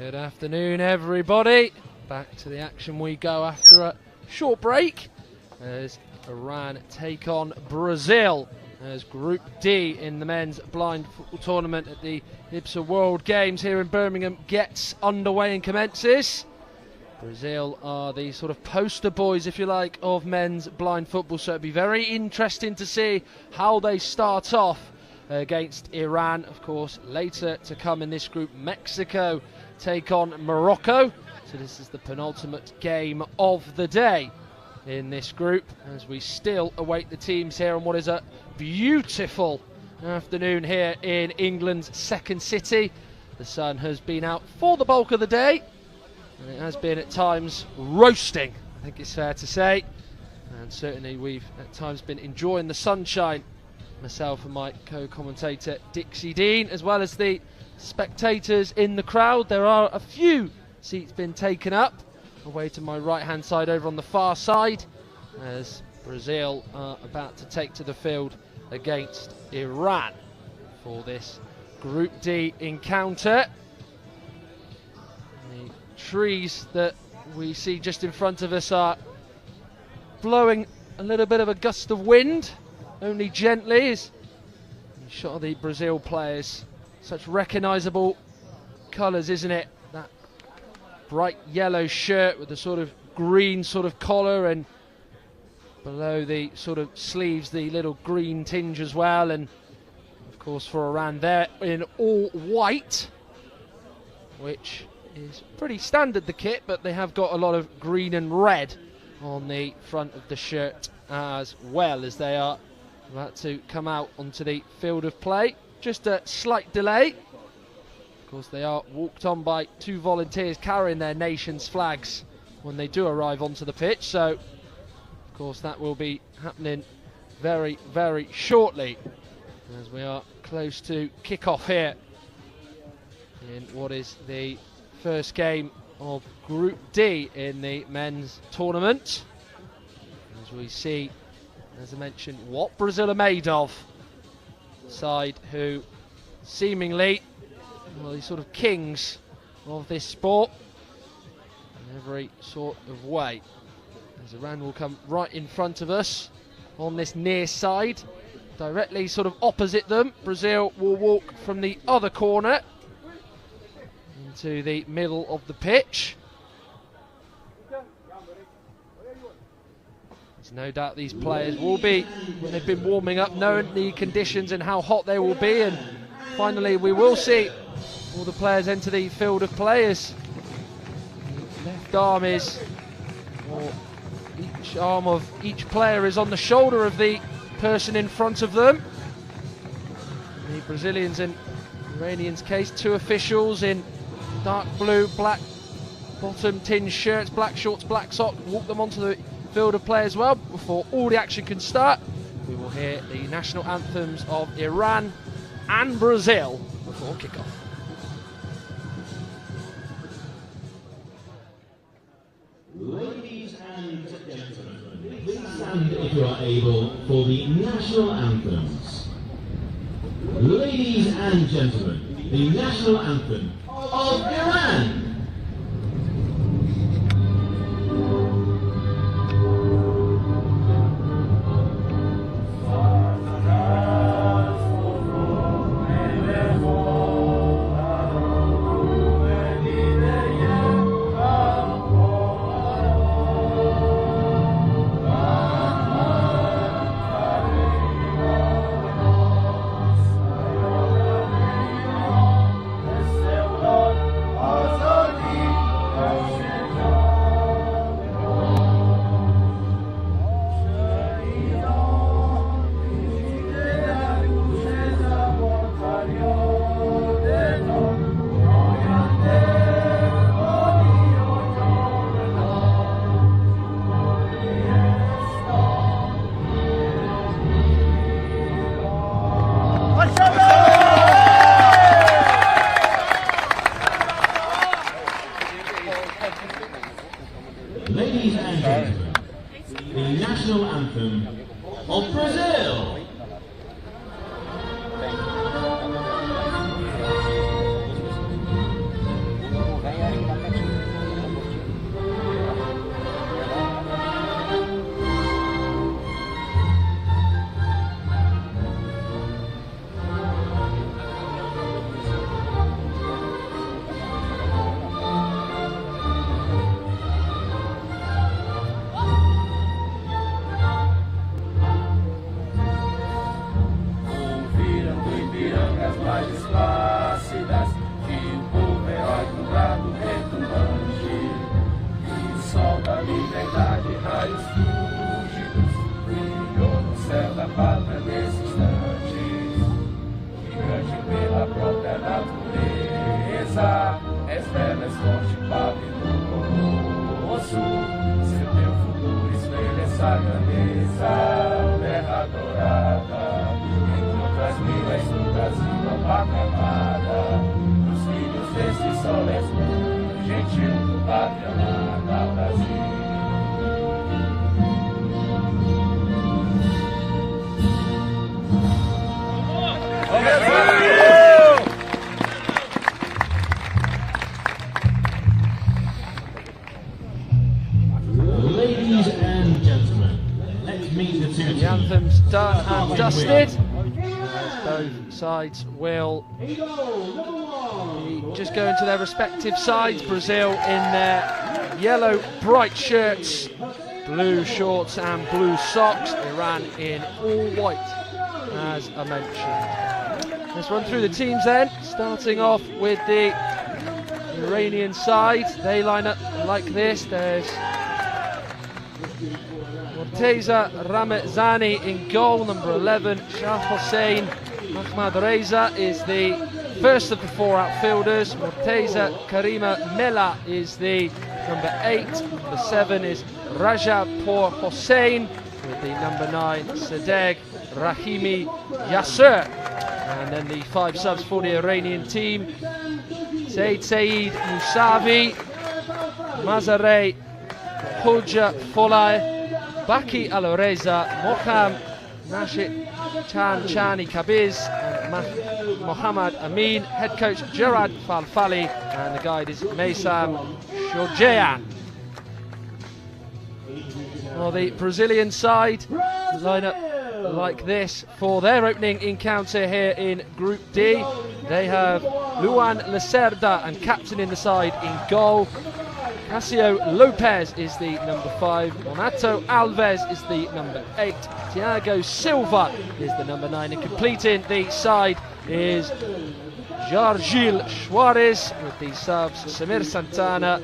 Good afternoon, everybody. Back to the action we go after a short break as Iran take on Brazil as Group D in the men's blind football tournament at the IBSA World Games here in Birmingham gets underway and commences. Brazil are the sort of poster boys, if you like, of men's blind football, so it'll be very interesting to see how they start off against Iran. Of course, later to come in this group, Mexico take on Morocco. So this is the penultimate game of the day in this group as we still await the teams here on what is a beautiful afternoon here in England's second city. The sun has been out for the bulk of the day and it has been at times roasting, I think it's fair to say, and certainly we've at times been enjoying the sunshine, myself and my co-commentator Dixie Dean, as well as the spectators in the crowd. There are a few seats been taken up away to my right hand side over on the far side as Brazil are about to take to the field against Iran for this Group D encounter. The trees that we see just in front of us are blowing a little bit of a gust of wind, only gently, as you shot the Brazil players. Such recognisable colours, isn't it? That bright yellow shirt with the sort of green sort of collar, and below the sort of sleeves the little green tinge as well, and of course for Iran they're in all white, which is pretty standard, the kit, but they have got a lot of green and red on the front of the shirt as well as they are about to come out onto the field of play. Just a slight delay. Of course, they are walked on by two volunteers carrying their nation's flags when they do arrive onto the pitch. So, of course, that will be happening very, very shortly as we are close to kick-off here in what is the first game of Group D in the men's tournament. As we see, as I mentioned, what Brazil are made of. Side who seemingly, well, these sort of kings of this sport in every sort of way. As Iran will come right in front of us on this near side, directly sort of opposite them. Brazil will walk from the other corner into the middle of the pitch. No doubt these players will be, when they've been warming up, knowing the conditions and how hot they will be, and finally we will see all the players enter the field of players. The left arm is, or each arm of each player is on the shoulder of the person in front of them. In the Brazilians and Iranians' case, two officials in dark blue, black bottom tinge shirts, black shorts, black socks, walk them onto the field of play as well. Before all the action can start, we will hear the national anthems of Iran and Brazil before kickoff. Ladies and gentlemen, please stand if you are able for the national anthems. Ladies and gentlemen, the national anthem of Iran. Awesome! céu da pátria nesse instante, gigante pela própria natureza, és bela, és forte, pálido como osso, seu teu futuro espelha essa grandeza, terra dourada, entre outras milhas do Brasil, a pátria amada, dos filhos desse sol és muito gentil, pátria amada, Brasil. Ladies and gentlemen, let's meet the two teams. The anthem's done and dusted. Both sides will be just going to their respective sides. Brazil in their yellow bright shirts, blue shorts and blue socks. Iran in all white, as I mentioned. Let's run through the teams then, starting off with the Iranian side. They line up like this. There's Morteza Ramazani in goal, number 11. Shah Hossein Ahmad Reza is the first of the four outfielders. Morteza Karima Mela is the number 8. Number 7 is Rajapour Hossein, with the number 9 Sadegh Rahimi Yasser. And then the 5 subs for the Iranian team: Said Musavi, Mazareh Hoja Folai, Baki Al-Reza, Moham Nashid Chani Kabiz, and Mohammad Amin. Head coach Gerard Falfali, and the guide is Maysam Shojayan. Well, the Brazilian side line up like this for their opening encounter here in Group D. They have Luan Lacerda and captain in the side in goal. Cássio Lopez is the number 5. Monato Alves is the number 8. Thiago Silva is the number 9. And completing the side is Jargil Suarez, with the subs Samir Santana,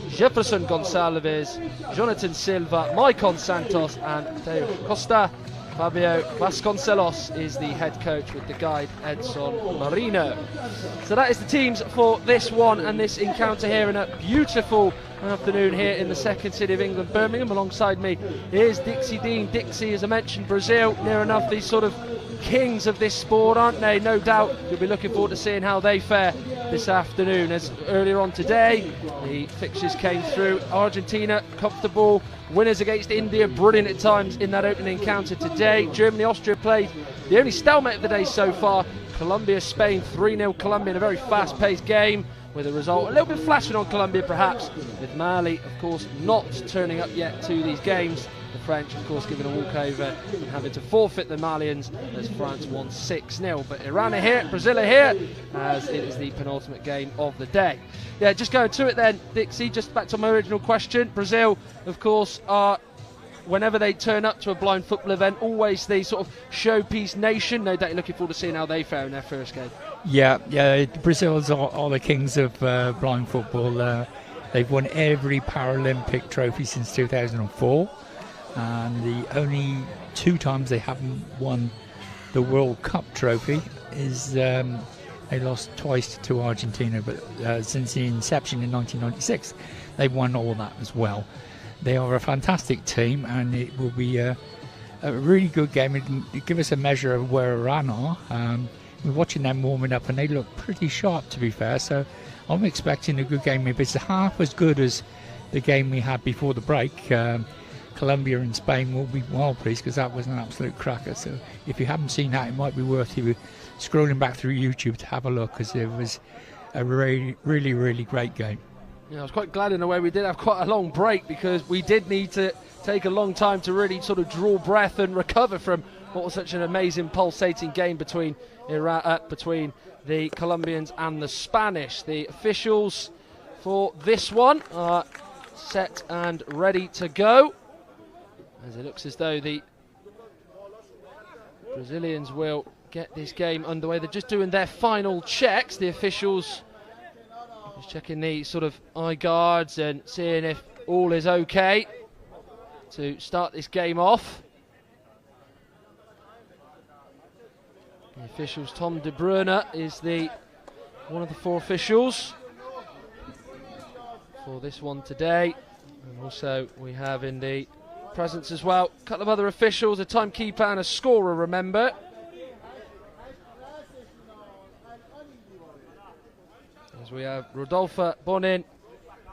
Jefferson Gonçalves, Jonathan Silva, Maicon Santos and Teo Costa. Fabio Vasconcelos is the head coach, with the guide Edson Marino. So that is the teams for this one and this encounter here in a beautiful afternoon here in the second city of England, Birmingham. Alongside me is Dixie Dean. Dixie, as I mentioned, Brazil, near enough these sort of kings of this sport, aren't they? No doubt you'll be looking forward to seeing how they fare this afternoon. As earlier on today, the fixtures came through. Argentina, comfortable winners against India, brilliant at times in that opening encounter today. Germany, Austria played the only stalemate of the day so far. Colombia, Spain, 3-0 Colombia in a very fast-paced game, with a result a little bit flashing on Colombia perhaps, with Mali, of course, not turning up yet to these games. The French, of course, giving a walkover and having to forfeit the Malians as France won 6-0. But Iran are here, Brazil are here, as it is the penultimate game of the day. Yeah, just going to it then, Dixie, just back to my original question. Brazil, of course, are, whenever they turn up to a blind football event, always the sort of showpiece nation. No doubt you're looking forward to seeing how they fare in their first game. Yeah, Brazil's are the kings of blind football. They've won every Paralympic trophy since 2004. And the only 2 times they haven't won the World Cup trophy is they lost twice to Argentina, but since the inception in 1996 they've won all that as well. They are a fantastic team, and it will be a really good game. It'll give us a measure of where Iran are. We're watching them warming up and they look pretty sharp, to be fair, so I'm expecting a good game. If it's half as good as the game we had before the break, Colombia and Spain will be well pleased, because that was an absolute cracker. So if you haven't seen that, it might be worth you scrolling back through YouTube to have a look, because it was a really, really, really great game. Yeah, I was quite glad in a way we did have quite a long break, because we did need to take a long time to really sort of draw breath and recover from what was such an amazing pulsating game between the Colombians and the Spanish. The officials for this one are set and ready to go, as it looks as though the Brazilians will get this game underway. They're just doing their final checks. The officials just checking the sort of eye guards and seeing if all is okay to start this game off. officials. Tom De Bruyne is one of the 4 officials for this one today. And also we have in the presence as well a couple of other officials, a timekeeper and a scorer, remember. As we have Rodolfo Bonin,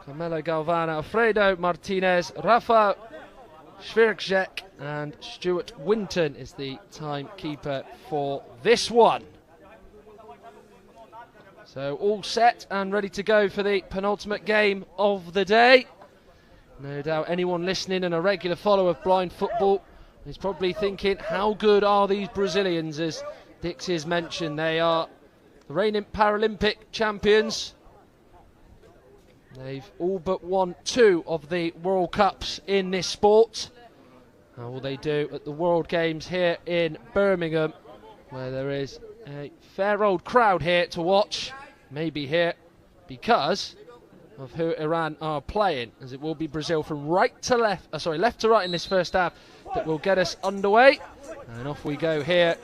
Carmelo Galván, Alfredo Martinez, Rafa Schwierczek and Stuart Winton is the timekeeper for this one. So all set and ready to go for the penultimate game of the day. No doubt anyone listening and a regular follower of blind football is probably thinking, how good are these Brazilians? As Dixie has mentioned, they are the reigning Paralympic champions. They've all but won 2 of the World Cups in this sport. How will they do at the World Games here in Birmingham, where there is a fair old crowd here to watch? Maybe here because of who Iran are playing, as it will be Brazil from left to right in this first half that will get us underway. And off we go here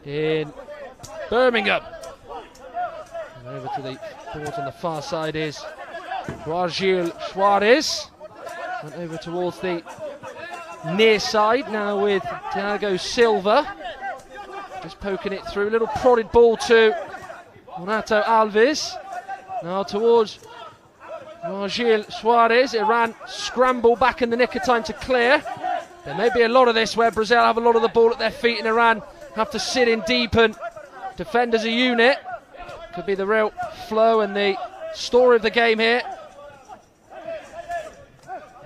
in Birmingham. And over to the board on the far side is Brasil Suarez. Went over towards the near side now with Thiago Silva. Just poking it through. Little prodded ball to Renato Alves. Now towards Brasil Suarez. Iran scramble back in the nick of time to clear. There may be a lot of this where Brazil have a lot of the ball at their feet and Iran have to sit in deep and defend as a unit. Could be the real flow and the story of the game here.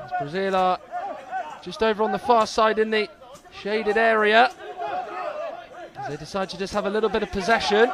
As Brazil are just over on the far side in the shaded area, as they decide to just have a little bit of possession.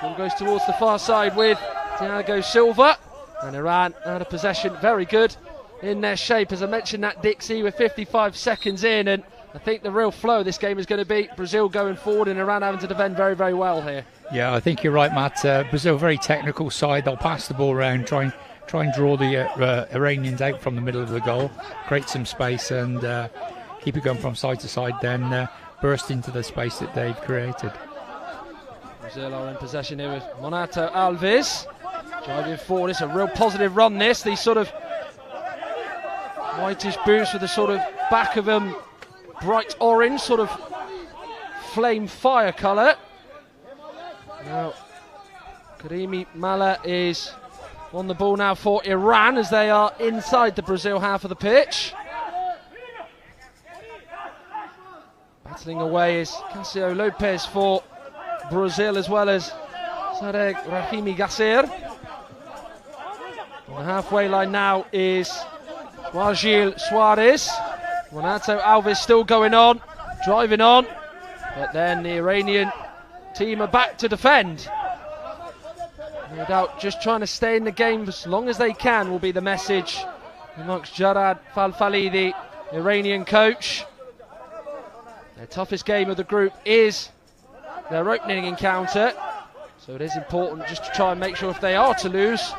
Ball goes towards the far side with Thiago Silva, and Iran out of possession. Very good in their shape, as I mentioned that, Dixie, with 55 seconds in, and I think the real flow of this game is going to be Brazil going forward and Iran having to defend very, very well here. Yeah, I think you're right, Matt. Brazil, very technical side. They'll pass the ball around, try and draw the Iranians out from the middle of the goal, create some space and keep it going from side to side, then burst into the space that they've created. Brazil are in possession here with Renato Alves driving forward. It's a real positive run, this. These sort of whitish boots with the sort of back of them bright orange, sort of flame fire colour. Now Karimi Mala is on the ball now for Iran, as they are inside the Brazil half of the pitch. Battling away is Cássio Lopes for Brazil, as well as Sareg Rahimi Gasser. On the halfway line now is Brasil Suarez. Renato Alves still going on, driving on, but then the Iranian team are back to defend. No doubt just trying to stay in the game as long as they can will be the message amongst Jarad Falfali, the Iranian coach. Their toughest game of the group is their opening encounter, so it is important just to try and make sure if they are to lose,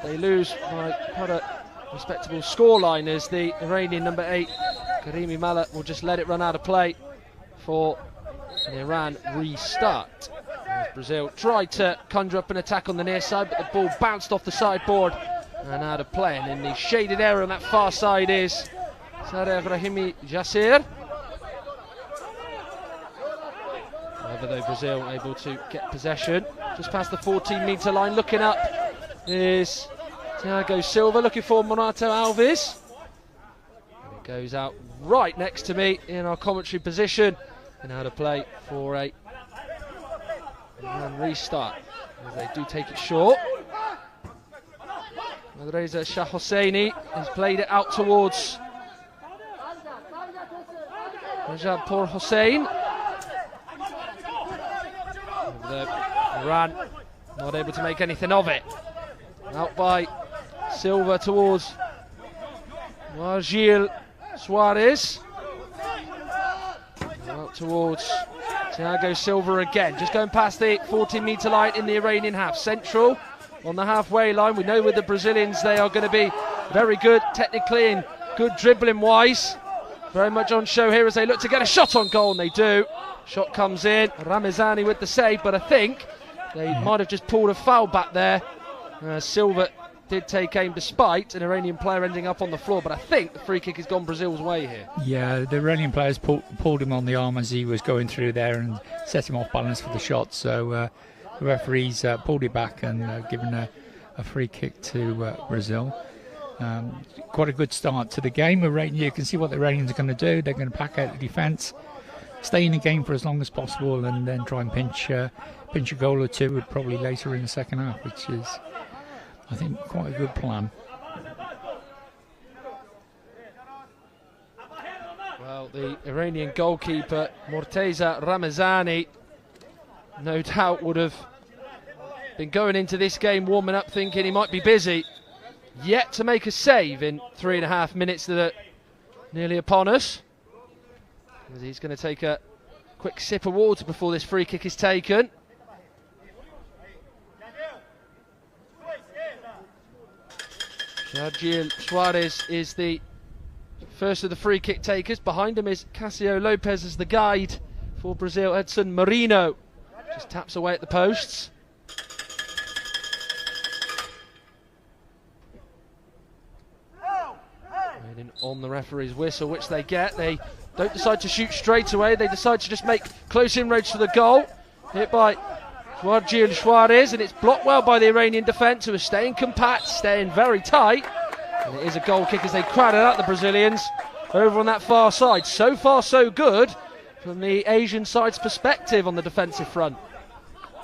they lose by quite a respectable scoreline, as the Iranian number 8 Karimi Mala will just let it run out of play for an Iran restart. As Brazil tried to conjure up an attack on the near side, but the ball bounced off the sideboard and out of play. And in the shaded area on that far side is Sareg Rahimi Gasser. However, though, Brazil able to get possession just past the 14-metre line. Looking up is Thiago Silva, looking for Renato Alves. And it goes out right next to me in our commentary position, and out of play for a restart, as they do take it short. Reza Shah Hosseini has played it out towards Rajabpur Hossein. Iran not able to make anything of it. Out by Silva towards Brasil Suarez. Out towards Thiago Silva again, just going past the 14-metre line in the Iranian half. Central on the halfway line. We know with the Brazilians they are going to be very good technically and good dribbling wise. very much on show here as they look to get a shot on goal, and they do. Shot comes in, Ramazani with the save, but I think they might have just pulled a foul back there. Silva did take aim despite an Iranian player ending up on the floor, but I think the free kick has gone Brazil's way here. Yeah, the Iranian players pulled him on the arm as he was going through there and set him off balance for the shot, so the referees pulled it back and given a free kick to Brazil. Quite a good start to the game. You can see what the Iranians are going to do. They're going to pack out the defence, stay in the game for as long as possible, and then try and pinch a goal or two probably later in the second half, which is, I think, quite a good plan. Well, the Iranian goalkeeper, Morteza Ramazani, no doubt would have been going into this game warming up thinking he might be busy. Yet to make a save in 3.5 minutes that are nearly upon us. He's going to take a quick sip of water before this free kick is taken. Jargil Suarez is the first of the free kick takers. Behind him is Cássio Lopes as the guide for Brazil. Edson Marino just taps away at the posts. Waiting on the referee's whistle, which they get. They don't decide to shoot straight away. They decide to just make close inroads to the goal. Hit by Jargil Suarez, and it's blocked well by the Iranian defence, who are staying compact, staying very tight. And it is a goal kick as they crowded out the Brazilians over on that far side. So far so good from the Asian side's perspective on the defensive front.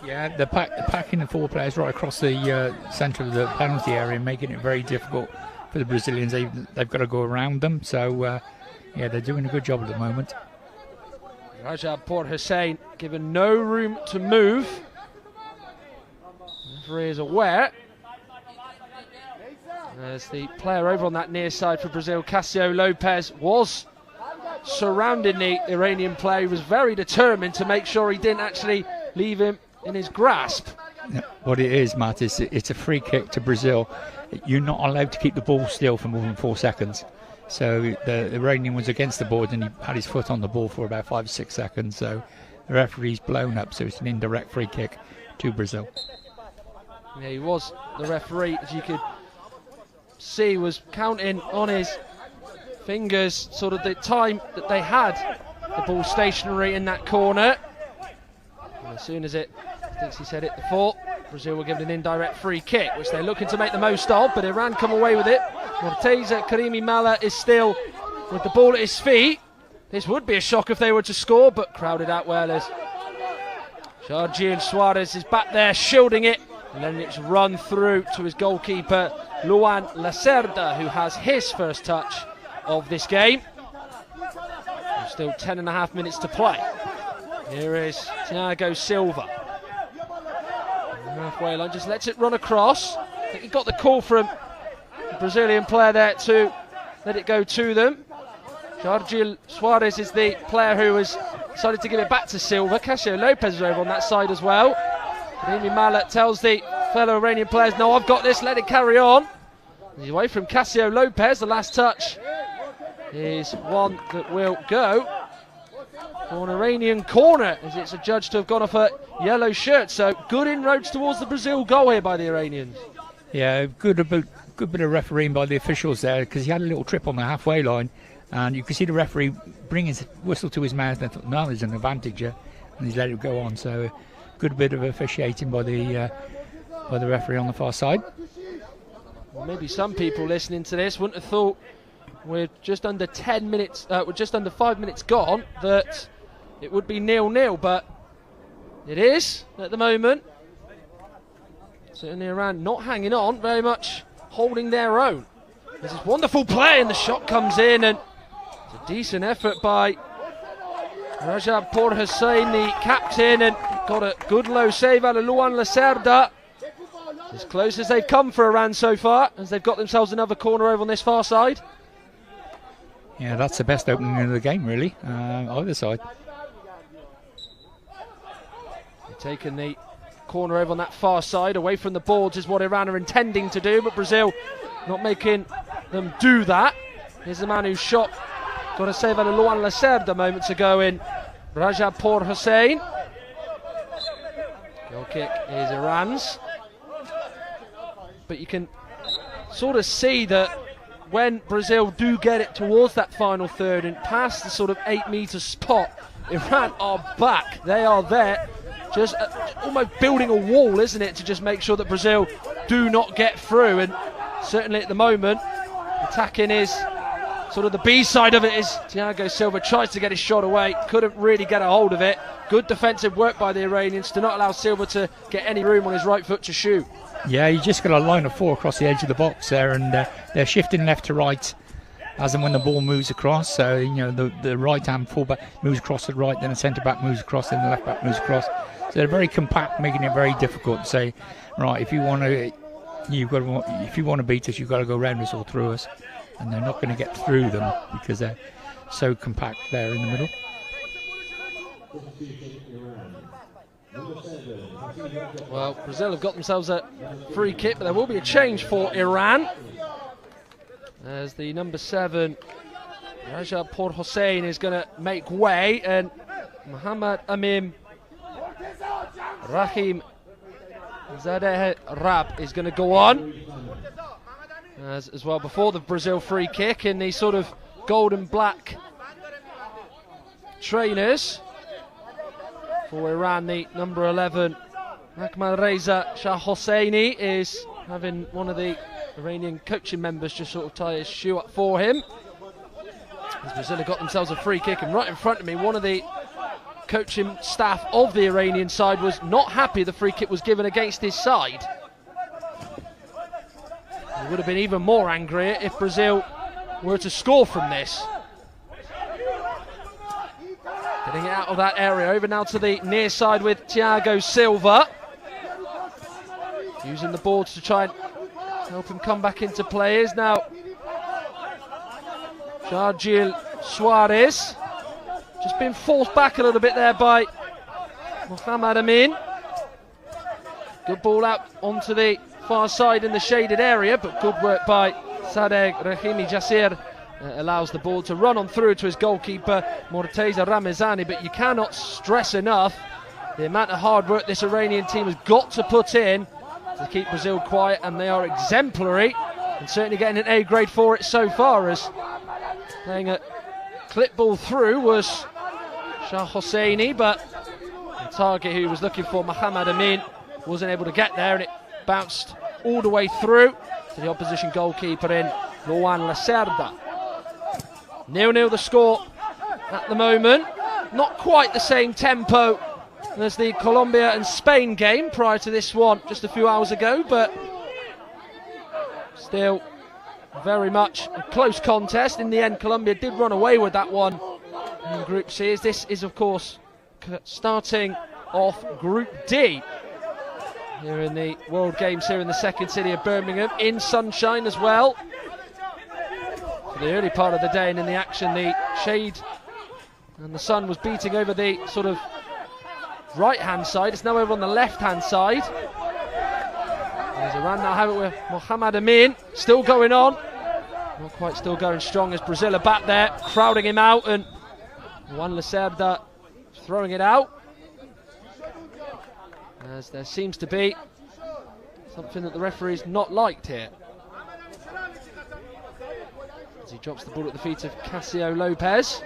Yeah, they're packing the four players right across the centre of the penalty area, making it very difficult for the Brazilians. They've got to go around them, so yeah, they're doing a good job at the moment. Rajab Por Hussein given no room to move. The referee is aware. As the player over on that near side for Brazil, Cássio Lopes, was surrounding the Iranian player. He was very determined to make sure he didn't actually leave him in his grasp. What it is, Matt, is it's a free kick to Brazil. You're not allowed to keep the ball still for more than 4 seconds. So the Iranian was against the board and he had his foot on the ball for about 5 or 6 seconds. So the referee's blown up, so it's an indirect free kick to Brazil. Yeah, he was, the referee, as you could see, was counting on his fingers sort of the time that they had the ball stationary in that corner. And as soon as it thinks he's hit the full, Brazil will give it an indirect free kick, which they're looking to make the most of, but Iran come away with it. Morteza Karimi Mala is still with the ball at his feet. This would be a shock if they were to score, but crowded out well as Jargil Suarez is back there shielding it, and then it's run through to his goalkeeper Luan Lacerda, who has his first touch of this game. There's still 10.5 minutes to play. Here is Thiago Silva. Halfway line, just lets it run across. I think he got the call from the Brazilian player there to let it go to them. Jargil Suarez is the player who has decided to give it back to Silva. Cássio Lopes is over on that side as well. Karimi Mala tells the fellow Iranian players, no, I've got this, let it carry on. He's away from Cássio Lopes. The last touch is one that will go for an Iranian corner, as it's adjudged to have gone off a yellow shirt. So good inroads towards the Brazil goal here by the Iranians. Yeah, good bit of refereeing by the officials there, because he had a little trip on the halfway line, and you could see the referee bring his whistle to his mouth and thought, no, there's an advantage here, and he's let it go on. So good bit of officiating by the referee on the far side. Well, maybe some people listening to this wouldn't have thought, with just under 10 minutes, with just under 5 minutes gone, that it would be 0-0, but it is at the moment. Certainly Iran not hanging on, very much holding their own. There's this wonderful play and the shot comes in, and it's a decent effort by Rajab Por Hussein, the captain, and got a good low save out of Luan Lacerda. As close as they've come for Iran so far, as they've got themselves another corner over on this far side. Yeah, that's the best opening of the game, really, either side. They've taken the corner over on that far side, away from the boards is what Iran are intending to do, but Brazil not making them do that. Here's the man who shot got a save out of Luan Lacerda moments ago in Rajapur Hussain. Goal kick is Iran's. But you can sort of see that when Brazil do get it towards that final third and past the sort of 8-metre spot, Iran are back. They are there, just almost building a wall, isn't it, to just make sure that Brazil do not get through. And certainly at the moment, attacking is sort of the B side of it. Is Thiago Silva tries to get his shot away, couldn't really get a hold of it. Good defensive work by the Iranians to not allow Silva to get any room on his right foot to shoot. Yeah, you just got a line of 4 across the edge of the box there, and they're shifting left to right as and when the ball moves across. So, you know, the right-hand fullback moves across to the right, then the centre-back moves across, then the left-back moves across. So they're very compact, making it very difficult to say, right, if you want to beat us, you've got to go round us or through us. And they're not going to get through them because they're so compact there in the middle. Well, Brazil have got themselves a free kick, but there will be a change for Iran, as the number 7 Rajapur Hussain is going to make way, and Muhammad Amin Rahim Zadeh Rab is going to go on as well before the Brazil free kick in the sort of gold and black trainers. For Iran, the number 11 Ahmad Reza Shah Hosseini is having one of the Iranian coaching members just sort of tie his shoe up for him. As Brazil have got themselves a free kick, and right in front of me, one of the coaching staff of the Iranian side was not happy the free kick was given against his side. He would have been even more angry if Brazil were to score from this. Getting it out of that area, over now to the near side with Thiago Silva. Using the boards to try and help him come back into play is now Jargil Suarez. Just been forced back a little bit there by Muhammad Amin. Good ball out onto the far side in the shaded area, but good work by Sadegh Rahimi Jasir. Allows the ball to run on through to his goalkeeper Morteza Ramazani, but you cannot stress enough the amount of hard work this Iranian team has got to put in to keep Brazil quiet, and they are exemplary and certainly getting an A grade for it so far, as playing a clip ball through was Shah Hosseini, but the target who was looking for Muhammad Amin wasn't able to get there, and it bounced all the way through to the opposition goalkeeper in Luan Lacerda. 0-0 the score at the moment. Not quite the same tempo as the Colombia and Spain game prior to this one just a few hours ago, but still very much a close contest. In the end, Colombia did run away with that one in Group C, as this is of course starting off Group D here in the World Games here in the second city of Birmingham, in sunshine as well. For the early part of the day, and in the action the shade and the sun was beating over the sort of right hand side. It's now over on the left hand side. As Iran now have it with Muhammad Amin, still going on, not quite still going strong, as Brazil are back there crowding him out, and Juan Lacerda throwing it out, as there seems to be something that the referee's not liked here, as he drops the ball at the feet of Cássio Lopez.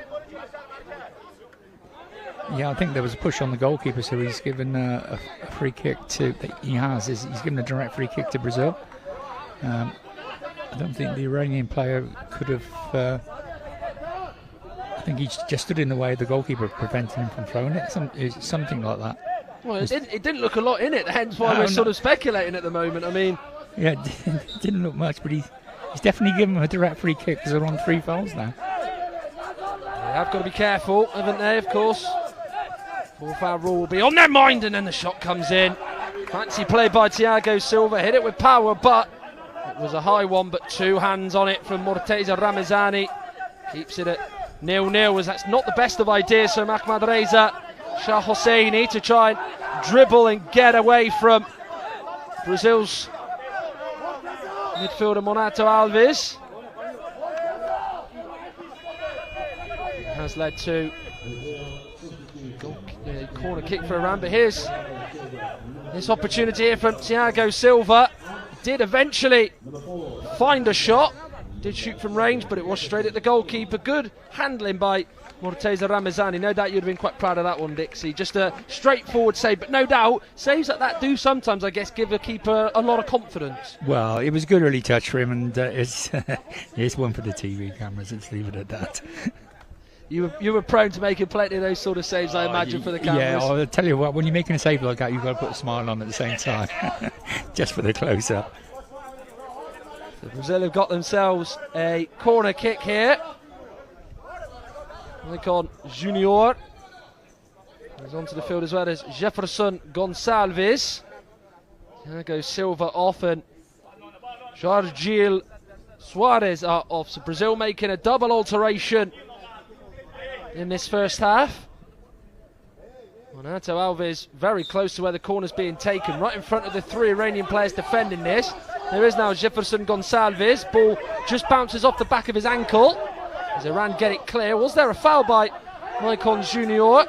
Yeah, I think there was a push on the goalkeeper, so he's given a free kick to. He's given a direct free kick to Brazil. I don't think the Iranian player could have. I think he just stood in the way of the goalkeeper, preventing him from throwing it. Something like that. Well, it didn't look a lot in it, hence why we're sort of speculating at the moment. I mean, yeah, it didn't look much, but he's definitely given him a direct free kick because they're on 3 fouls now. They have got to be careful, haven't they? Of course. 4-foul rule will be on their mind, and then the shot comes in. Fancy play by Thiago Silva, hit it with power, but it was a high one, but 2 hands on it from Morteza Ramazani. Keeps it at 0-0, as that's not the best of ideas. So Ahmad Reza Shah Hosseini to try and dribble and get away from Brazil's midfielder Monato Alves. has led to corner kick for Iran. But here's this opportunity here from Thiago Silva. Did eventually find a shot, did shoot from range, but it was straight at the goalkeeper. Good handling by Morteza Ramazani. No doubt you'd have been quite proud of that one, Dixie. Just a straightforward save, but no doubt saves like that do sometimes, I guess, give a keeper a lot of confidence. Well, it was a good early touch for him, and it's one for the TV cameras. Let's leave it at that. You were prone to making plenty of those sort of saves, I imagine, for the cameras. Yeah, I'll tell you what, when you're making a save like that, you've got to put a smile on at the same time, just for the close-up. So Brazil have got themselves a corner kick here. Maicon Junior is onto the field as well as Jefferson Gonçalves. There goes Silva off and Jorgil Suarez are off. So Brazil making a double alteration in this first half. Renato Alves very close to where the corner's being taken, right in front of the 3 Iranian players defending this. There is now Jefferson Gonçalves. Ball just bounces off the back of his ankle. As Iran get it clear. Was there a foul by Maicon Junior?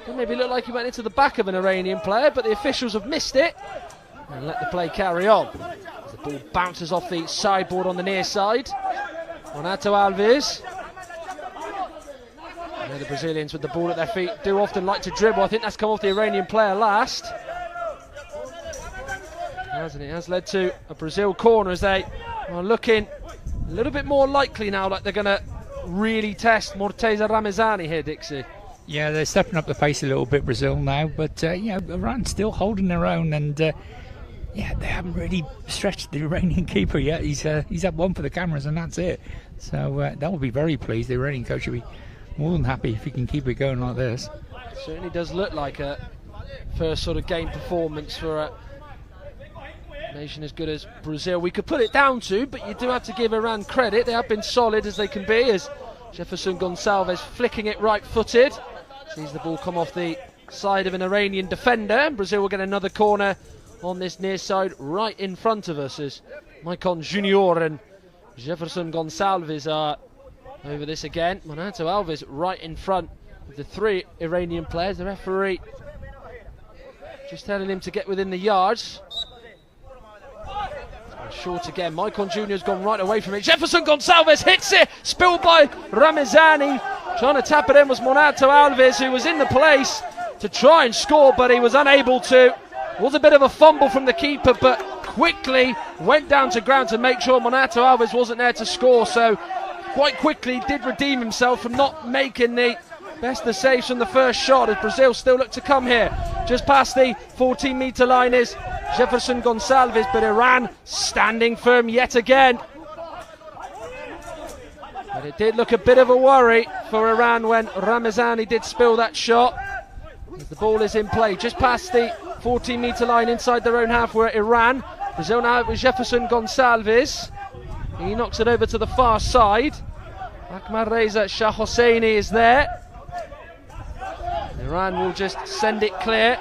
It maybe looked like he went into the back of an Iranian player, but the officials have missed it and let the play carry on. As the ball bounces off the sideboard on the near side. Renato Alves. The Brazilians with the ball at their feet do often like to dribble. I think that's come off the Iranian player last. Hasn't it? Has led to a Brazil corner as they are looking a little bit more likely now, like they're going to really test Morteza Ramazani here, Dixie. Yeah, they're stepping up the pace a little bit, Brazil now, but Iran still holding their own, and they haven't really stretched the Iranian keeper yet. He's had one for the cameras, and that's it. So that will be very pleased. The Iranian coach will be more than happy if he can keep it going like this. It certainly does look like a first sort of game performance for a nation as good as Brazil. We could put it down to, but you do have to give Iran credit. They have been solid as they can be, as Jefferson Gonçalves flicking it right-footed. Sees the ball come off the side of an Iranian defender, and Brazil will get another corner on this near side right in front of us as Maicon Junior and Jefferson Gonçalves are over this again. Renato Alves right in front of the 3 Iranian players. The referee just telling him to get within the yards. Short again. Maicon Junior's gone right away from it. Jefferson Gonçalves hits it. Spilled by Ramazani. Trying to tap it in was Renato Alves, who was in the place to try and score, but he was unable to. It was a bit of a fumble from the keeper, but quickly went down to ground to make sure Renato Alves wasn't there to score. So quite quickly did redeem himself from not making the best of saves from the first shot, as Brazil still look to come here. Just past the 14-metre line is Jefferson Gonçalves, but Iran standing firm yet again. But it did look a bit of a worry for Iran when Ramazani did spill that shot. As the ball is in play just past the 14-metre line inside their own half where Iran. Brazil now with Jefferson Gonçalves. He knocks it over to the far side. Ahmad Reza Shah Hosseini is there. Iran will just send it clear.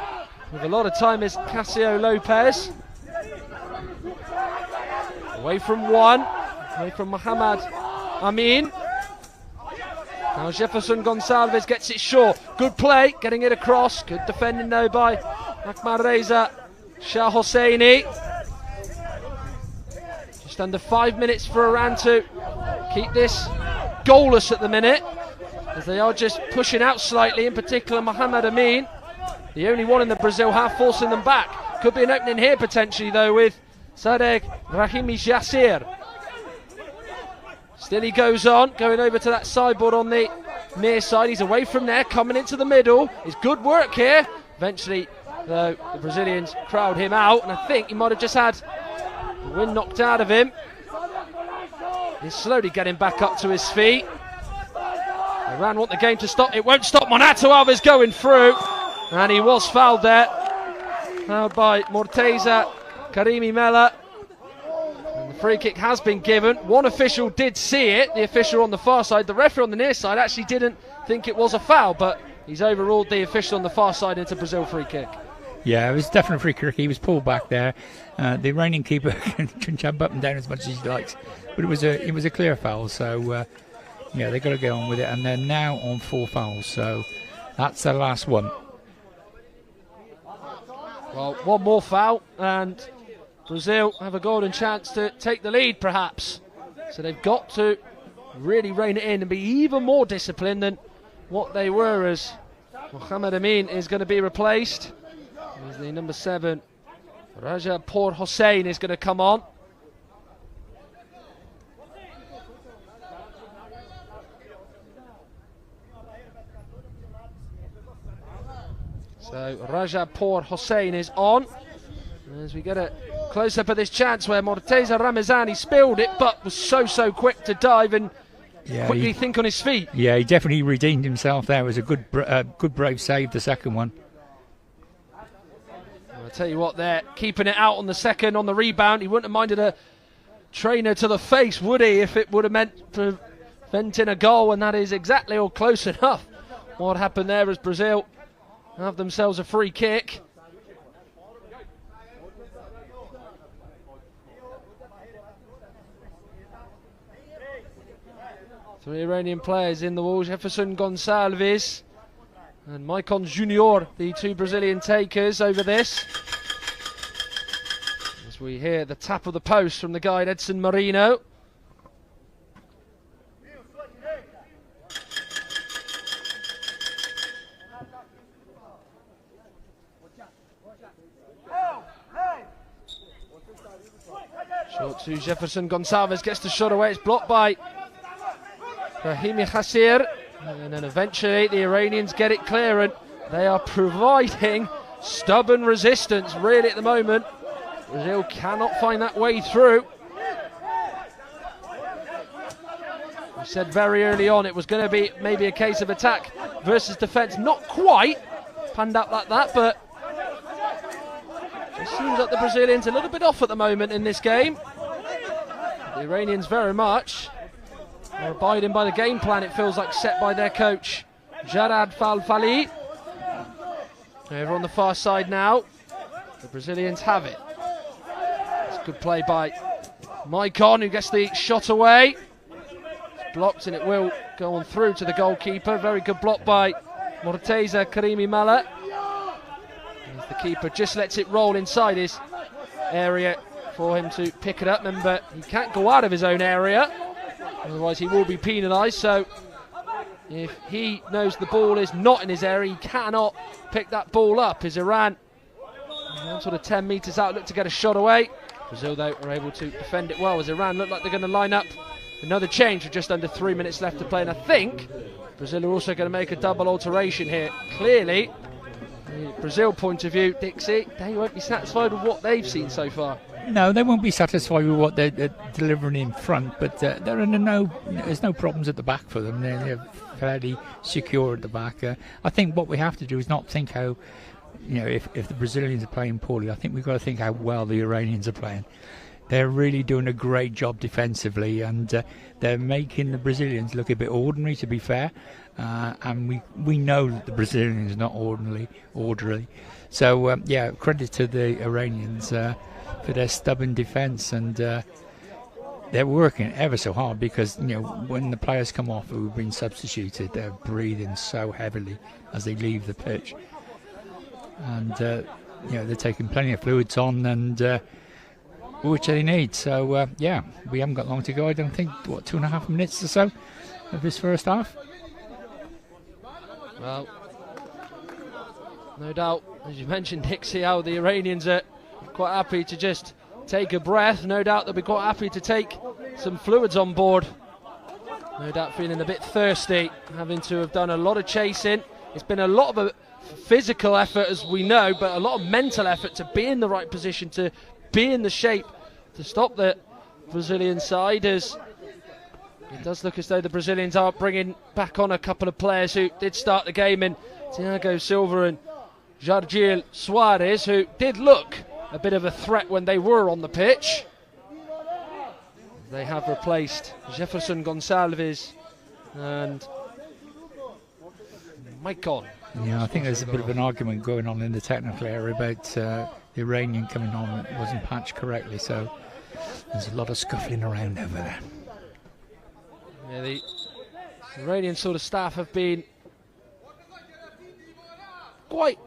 With a lot of time is CÁSSIO Lopez. Away from one. Away from Mohammad Amin. Now Jefferson Gonçalves gets it short. Good play, getting it across. Good defending though by Ahmad Reza Shah Hosseini. Just under 5 minutes for Iran to keep this goalless at the minute, as they are just pushing out slightly, in particular Mohammad Amin, the only one in the Brazil half forcing them back. Could be an opening here potentially though with Sadegh Rahimi Yassir. Still he goes on, going over to that sideboard on the near side. He's away from there, coming into the middle. It's good work here. Eventually though the Brazilians crowd him out, and I think he might have just had the wind knocked out of him. He's slowly getting back up to his feet. Iran want the game to stop. It won't stop. Renato Alves going through, and he was fouled there. Fouled by Morteza Karimi Mela. And the free kick has been given. One official did see it, the official on the far side. The referee on the near side actually didn't think it was a foul, but he's overruled the official on the far side into Brazil free kick. Yeah, it was definitely a free kick. He was pulled back there. The Iranian keeper can jump up and down as much as he likes, but it was a clear foul. So Yeah, they've got to get on with it, and they're now on 4 fouls, so that's the last one. Well, one more foul, and Brazil have a golden chance to take the lead, perhaps. So they've got to really rein it in and be even more disciplined than what they were, as Mohamed Amin is going to be replaced. As the number 7, Raja Por Hossein, is going to come on. So Raja Por Hossein is on. As we get a close-up of this chance where Morteza Ramazani spilled it, but was so quick to dive and quickly think on his feet. Yeah, he definitely redeemed himself there. It was a good brave save, the second one. I'll tell you what, they're keeping it out on the second, on the rebound. He wouldn't have minded a trainer to the face, would he, if it would have meant preventing a goal, and that is exactly or close enough what happened there, as Brazil have themselves a free kick. Three Iranian players in the wall: Jefferson Gonçalves and Maicon Junior, the two Brazilian takers over this. As we hear the tap of the post from the guide Edson Marino. Short to Jefferson Gonçalves, gets the shot away, it's blocked by Rahimi Khassir, and then eventually the Iranians get it clear, and they are providing stubborn resistance really at the moment. Brazil cannot find that way through. We said very early on it was going to be maybe a case of attack versus defence. Not quite panned out like that, but it seems like the Brazilians are a little bit off at the moment in this game. The Iranians very much are abiding by the game plan, it feels like, set by their coach Jarad Falfali. Over on the far side now, the Brazilians have it. It's a good play by Maicon, who gets the shot away. It's blocked and it will go on through to the goalkeeper. Very good block by Morteza Karimi Mala. As the keeper just lets it roll inside his area for him to pick it up. Remember, he can't go out of his own area, otherwise he will be penalised. So if he knows the ball is not in his area, he cannot pick that ball up. As Iran, sort of 10 metres out, look to get a shot away. Brazil, though, are able to defend it well, as Iran look like they're going to line up another change with just under 3 minutes left to play. And I think Brazil are also going to make a double alteration here. Clearly, from the Brazil point of view, Dixie, they won't be satisfied with what they've seen so far. No, they won't be satisfied with what they're delivering in front, but there's no problems at the back for them. They're fairly secure at the back. I think what we have to do is not think how, if the Brazilians are playing poorly. I think we've got to think how well the Iranians are playing. They're really doing a great job defensively, and they're making the Brazilians look a bit ordinary, to be fair. And we know that the Brazilians are not orderly. So, credit to the Iranians for their stubborn defence, and they're working ever so hard, because when the players come off who have been substituted, they're breathing so heavily as they leave the pitch, and they're taking plenty of fluids on, and which they need. So we haven't got long to go. I don't think 2.5 minutes or so of this first half. Well, no doubt, as you mentioned, Dixie, how the Iranians are quite happy to just take a breath. No doubt they'll be quite happy to take some fluids on board. No doubt feeling a bit thirsty, having to have done a lot of chasing. It's been a lot of a physical effort, as we know, but a lot of mental effort to be in the right position, to be in the shape to stop the Brazilian side, as it does look as though the Brazilians are bringing back on a couple of players who did start the game in Thiago Silva and Jargil Soares, who did look a bit of a threat when they were on the pitch. They have replaced Jefferson Gonçalves and Maicon. Yeah, I think there's a bit of an argument going on in the technical area about the Iranian coming on. It wasn't patched correctly, so there's a lot of scuffling around over there. Yeah, the The Iranian sort of staff have been quite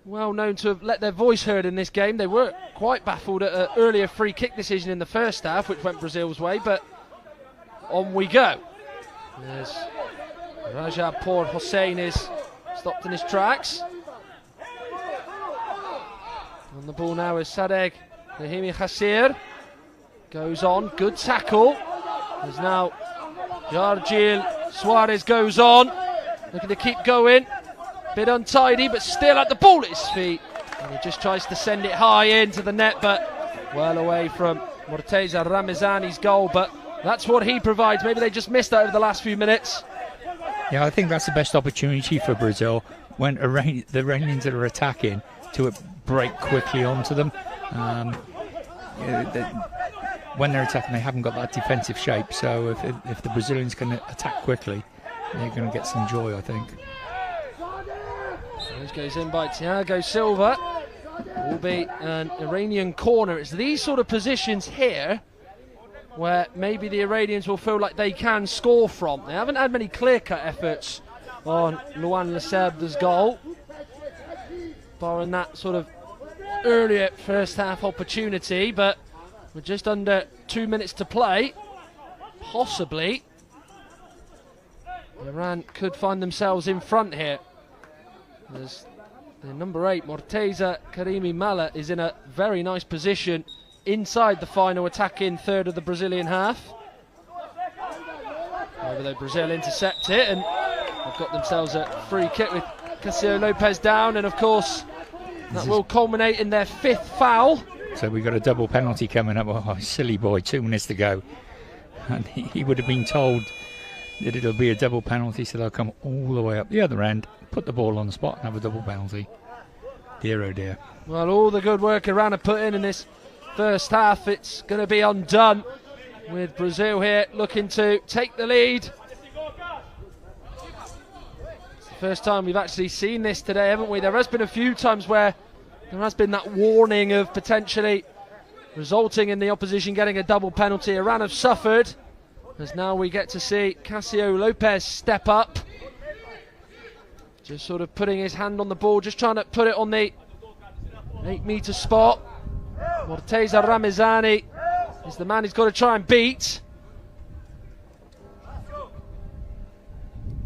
well known to have let their voice heard in this game. They were quite baffled at an earlier free kick decision in the first half, which went Brazil's way, but on we go. There's Raja Por Hossein is stopped in his tracks. On the ball now is Sadegh Nahimi Khassir. Goes on, good tackle. There's now Yargil Suarez goes on, looking to keep going. Bit untidy, but still at the ball at his feet. And he just tries to send it high into the net, but well away from Morteza Ramazani's goal. But that's what he provides. Maybe they just missed that over the last few minutes. Yeah, I think that's the best opportunity for Brazil when the Iranians that are attacking to break quickly onto them. When they're attacking, they haven't got that defensive shape. So if the Brazilians can attack quickly, they're going to get some joy, I think. This goes in by Thiago Silva. Will be an Iranian corner. It's these sort of positions here where maybe the Iranians will feel like they can score from. They haven't had many clear-cut efforts on Luan Leseb's goal, barring that sort of earlier first half opportunity, but with just under 2 minutes to play, possibly Iran could find themselves in front here. There's the number 8, Morteza Karimi Mala, is in a very nice position inside the final attacking third of the Brazilian half. However, though, Brazil intercept it, and they've got themselves a free kick with Cássio Lopes down, and of course that will culminate in their 5th foul. So we've got a double penalty coming up. Oh, silly boy, 2 minutes to go. And he would have been told that it'll be a double penalty, so they'll come all the way up the other end, put the ball on the spot and have a double penalty. Dear oh dear. Well, all the good work Iran have put in this first half, it's going to be undone with Brazil here looking to take the lead. It's the first time we've actually seen this today, haven't we? There has been a few times where there has been that warning of potentially resulting in the opposition getting a double penalty. Iran have suffered, as now we get to see Cássio Lopes step up. Just sort of putting his hand on the ball, just trying to put it on the 8-metre spot. Morteza Ramazani is the man he's got to try and beat.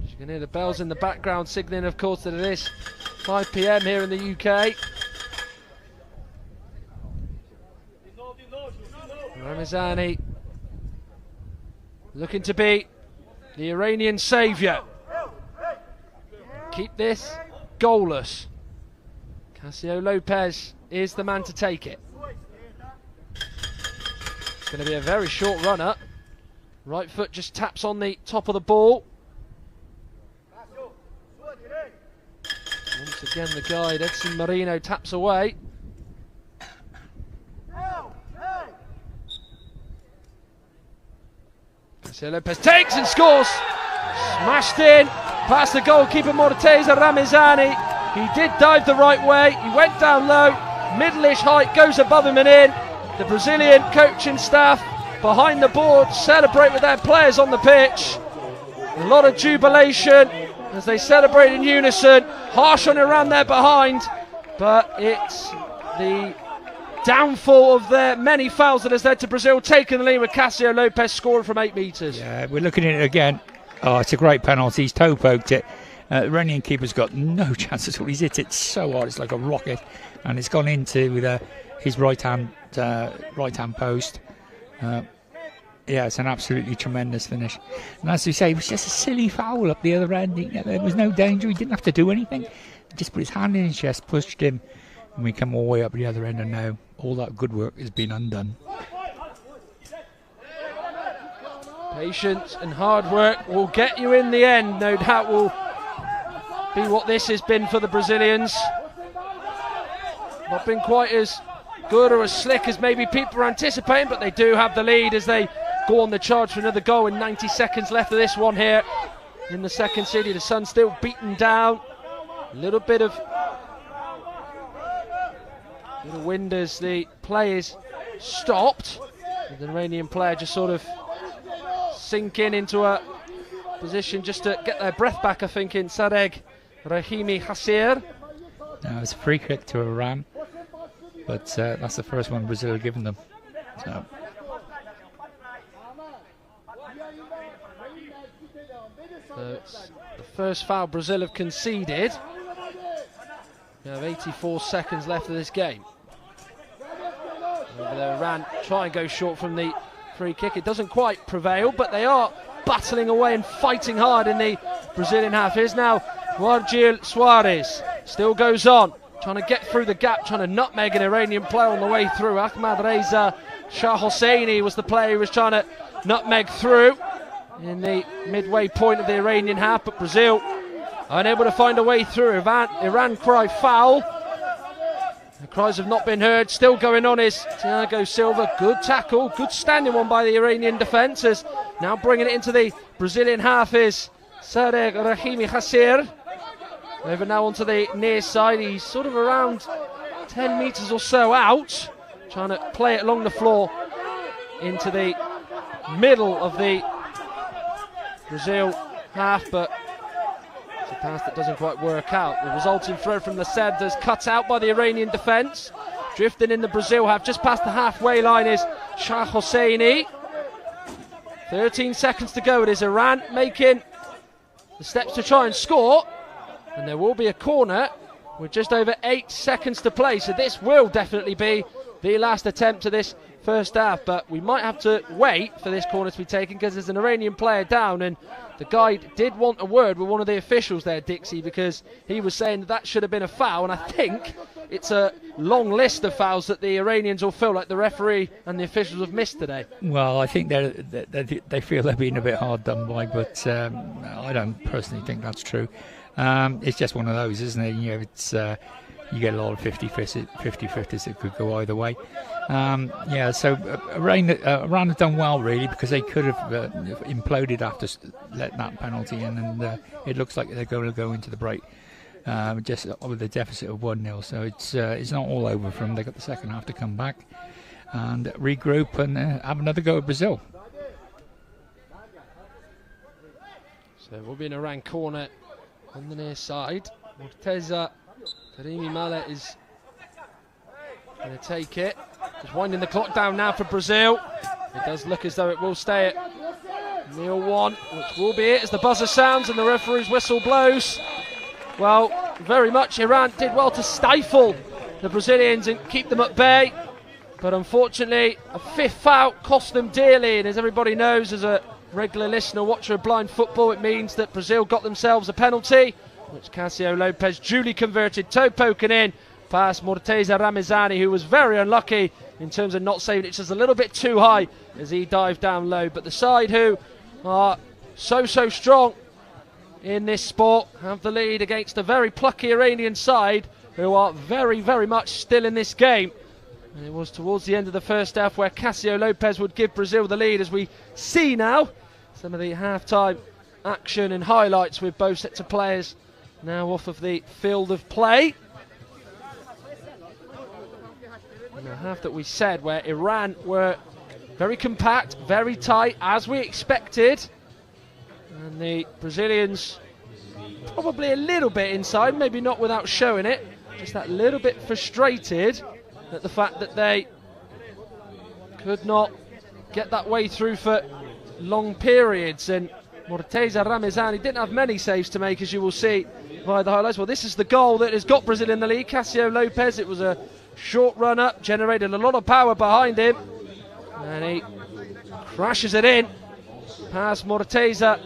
You can hear the bells in the background signalling, of course, that it is 5 PM here in the UK. Ramazani looking to be the Iranian saviour. Keep this goalless. Cássio Lopes is the man to take it. It's going to be a very short run up. Right foot just taps on the top of the ball. Once again the guide, Edson Marino, taps away. Cássio Lopes takes and scores. Smashed in past the goalkeeper Morteza Ramazani. He did dive the right way. He went down low, middle-ish height, goes above him and in. The Brazilian coaching staff behind the board celebrate with their players on the pitch. A lot of jubilation as they celebrate in unison. Harsh on Iran there behind, but it's the downfall of their many fouls that has led to Brazil taking the lead with Cássio Lopes scoring from 8 metres. Yeah, we're looking at it again. Oh, it's a great penalty. He's toe poked it. The Iranian keeper's got no chance at all. He's hit it so hard, it's like a rocket, and it's gone into his right hand post. Yeah, it's an absolutely tremendous finish. And as we say, it was just a silly foul up the other end. There was no danger. He didn't have to do anything. He just put his hand in his chest, pushed him, and we come all the way up the other end, and now all that good work has been undone. Patience and hard work will get you in the end. No doubt will be what this has been for the Brazilians. Not been quite as good or as slick as maybe people were anticipating, but they do have the lead as they go on the charge for another goal in 90 seconds left of this one here in the second city. The sun's still beaten down. A little bit of wind as the play is stopped. The Iranian player just sort of sinking into a position just to get their breath back, I think, in Sadegh Rahimi Hasir. Now it's a free kick to Iran, but that's the first one Brazil have given them. So. It's the first foul Brazil have conceded. We have 84 seconds left of this game. Over there, Iran try and go short from the free kick. It doesn't quite prevail, but they are battling away and fighting hard in the Brazilian half. Here's now Wargil Soares. Still goes on, trying to get through the gap, trying to nutmeg an Iranian player on the way through. Ahmad Reza Shah Hosseini was the player who was trying to nutmeg through in the midway point of the Iranian half, but Brazil unable to find a way through. Iran cry foul. The cries have not been heard. Still going on is Thiago Silva. Good tackle, good standing one by the Iranian defenders. Now bringing it into the Brazilian half is Sadegh Rahimi Hasir. Over now onto the near side. He's sort of around 10 metres or so out, trying to play it along the floor into the middle of the Brazil half, but it's a pass that doesn't quite work out. The resulting throw from the Serbs is cut out by the Iranian defence. Drifting in the Brazil half, just past the halfway line is Shah Hosseini. 13 seconds to go. It is Iran making the steps to try and score, and there will be a corner with just over 8 seconds to play, so this will definitely be the last attempt to this first half, but we might have to wait for this corner to be taken because there's an Iranian player down, and the guide did want a word with one of the officials there, Dixie, because he was saying that should have been a foul, and I think it's a long list of fouls that the Iranians will feel like the referee and the officials have missed today. Well, I think they feel they're being a bit hard done by, but I don't personally think that's true. It's just one of those, isn't it? You know, it's you get a lot of 50-50s that could go either way. Yeah, so Iran have done well, really, because they could have imploded after letting that penalty in, and it looks like they're going to go into the break just with a deficit of 1-0. So it's not all over for them. They've got the second half to come back and regroup and have another go at Brazil. So we'll be in Iran corner on the near side. Morteza Karimi Maleh is going to take it. Just winding the clock down now for Brazil. It does look as though it will stay at 0-1, which will be it as the buzzer sounds and the referee's whistle blows. Well, very much Iran did well to stifle the Brazilians and keep them at bay, but unfortunately a fifth foul cost them dearly, and as everybody knows, as a regular listener, watcher of blind football, it means that Brazil got themselves a penalty, which Cássio Lopes duly converted, toe poking in past Morteza Ramazani, who was very unlucky in terms of not saving it just a little bit too high as he dived down low. But the side who are so strong in this sport have the lead against a very plucky Iranian side who are very much still in this game. And it was towards the end of the first half where Cássio Lopes would give Brazil the lead, as we see now some of the half-time action and highlights with both sets of players now off of the field of play. And the half that we said where Iran were very compact, very tight, as we expected. And the Brazilians probably a little bit inside, maybe not without showing it, just that little bit frustrated at the fact that they could not get that way through for long periods. And Morteza Ramazani didn't have many saves to make, as you will see via the highlights. Well, this is the goal that has got Brazil in the lead. Cássio Lopes, it was a short run up, generated a lot of power behind him, and he crashes it in past Morteza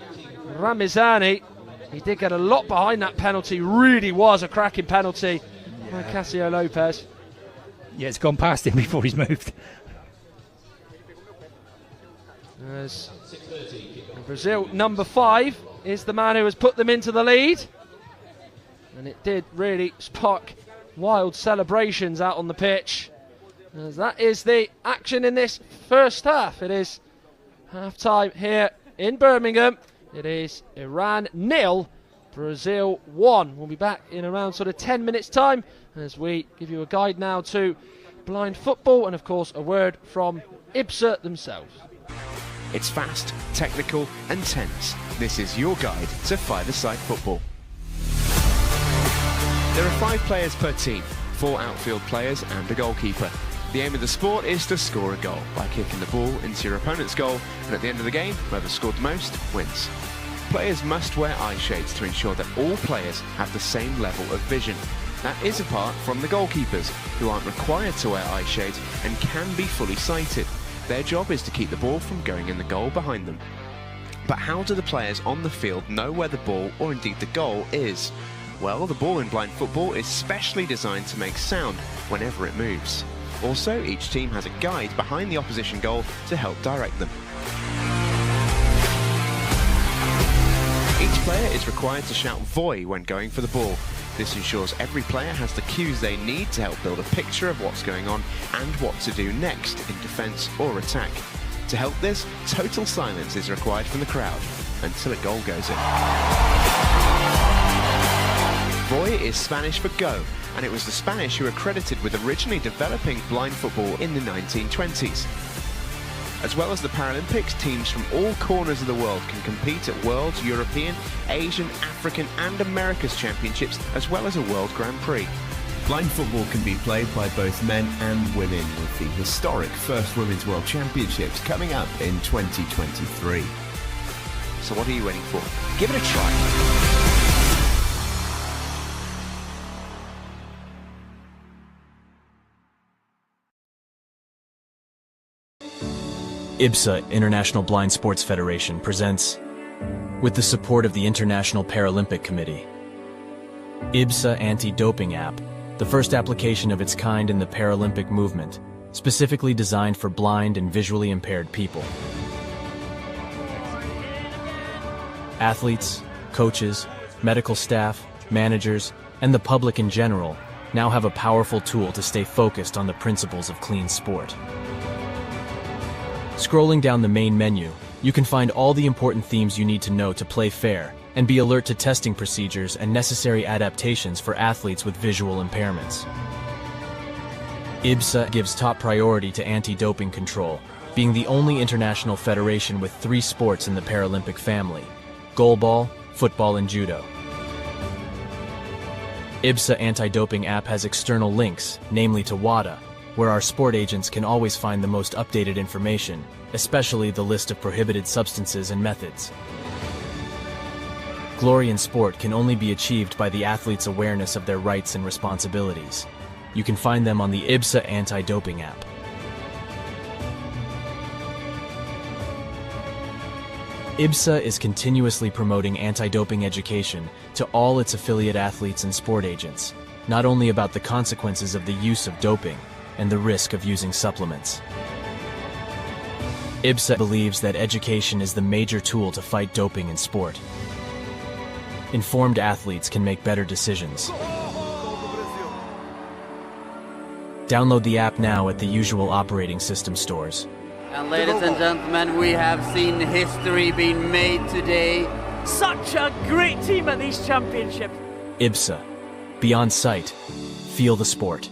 Ramazani. He did get a lot behind that penalty, really was a cracking penalty by Cássio Lopes. Yeah, it's gone past him before he's moved. As Brazil number 5 is the man who has put them into the lead, and it did really spark wild celebrations out on the pitch, as that is the action in this first half. It is half time here in Birmingham. It is Iran 0, Brazil 1. We'll be back in around sort of 10 minutes time as we give you a guide now to blind football and of course a word from IBSA themselves. It's fast, technical and tense. This is your guide to five-a-side football. There are 5 players per team, 4 outfield players and a goalkeeper. The aim of the sport is to score a goal by kicking the ball into your opponent's goal, and at the end of the game, whoever scored the most wins. Players must wear eye shades to ensure that all players have the same level of vision. That is apart from the goalkeepers, who aren't required to wear eye shades and can be fully sighted. Their job is to keep the ball from going in the goal behind them. But how do the players on the field know where the ball, or indeed the goal, is? Well, the ball in blind football is specially designed to make sound whenever it moves. Also, each team has a guide behind the opposition goal to help direct them. Each player is required to shout "Voy" when going for the ball. This ensures every player has the cues they need to help build a picture of what's going on and what to do next in defence or attack. To help this, total silence is required from the crowd until a goal goes in. Voy is Spanish for go, and it was the Spanish who are credited with originally developing blind football in the 1920s. As well as the Paralympics, teams from all corners of the world can compete at World, European, Asian, African and America's Championships, as well as a World Grand Prix. Blind football can be played by both men and women, with the historic first Women's World Championships coming up in 2023. So what are you waiting for? Give it a try. IBSA, International Blind Sports Federation, presents, with the support of the International Paralympic Committee, IBSA Anti-Doping App, the first application of its kind in the Paralympic movement, specifically designed for blind and visually impaired people. Athletes, coaches, medical staff, managers, and the public in general now have a powerful tool to stay focused on the principles of clean sport. Scrolling down the main menu, you can find all the important themes you need to know to play fair and be alert to testing procedures and necessary adaptations for athletes with visual impairments. IBSA gives top priority to anti-doping control, being the only international federation with 3 sports in the Paralympic family: goalball, football and judo. IBSA Anti-Doping App has external links, namely to WADA, where our sport agents can always find the most updated information, especially the list of prohibited substances and methods. Glory in sport can only be achieved by the athlete's awareness of their rights and responsibilities. You can find them on the IBSA Anti-Doping App. IBSA is continuously promoting anti-doping education to all its affiliate athletes and sport agents, not only about the consequences of the use of doping and the risk of using supplements. IBSA believes that education is the major tool to fight doping in sport. Informed athletes can make better decisions. Download the app now at the usual operating system stores. And ladies and gentlemen, we have seen history being made today. Such a great team at these championships. IBSA. Beyond sight. Feel the sport.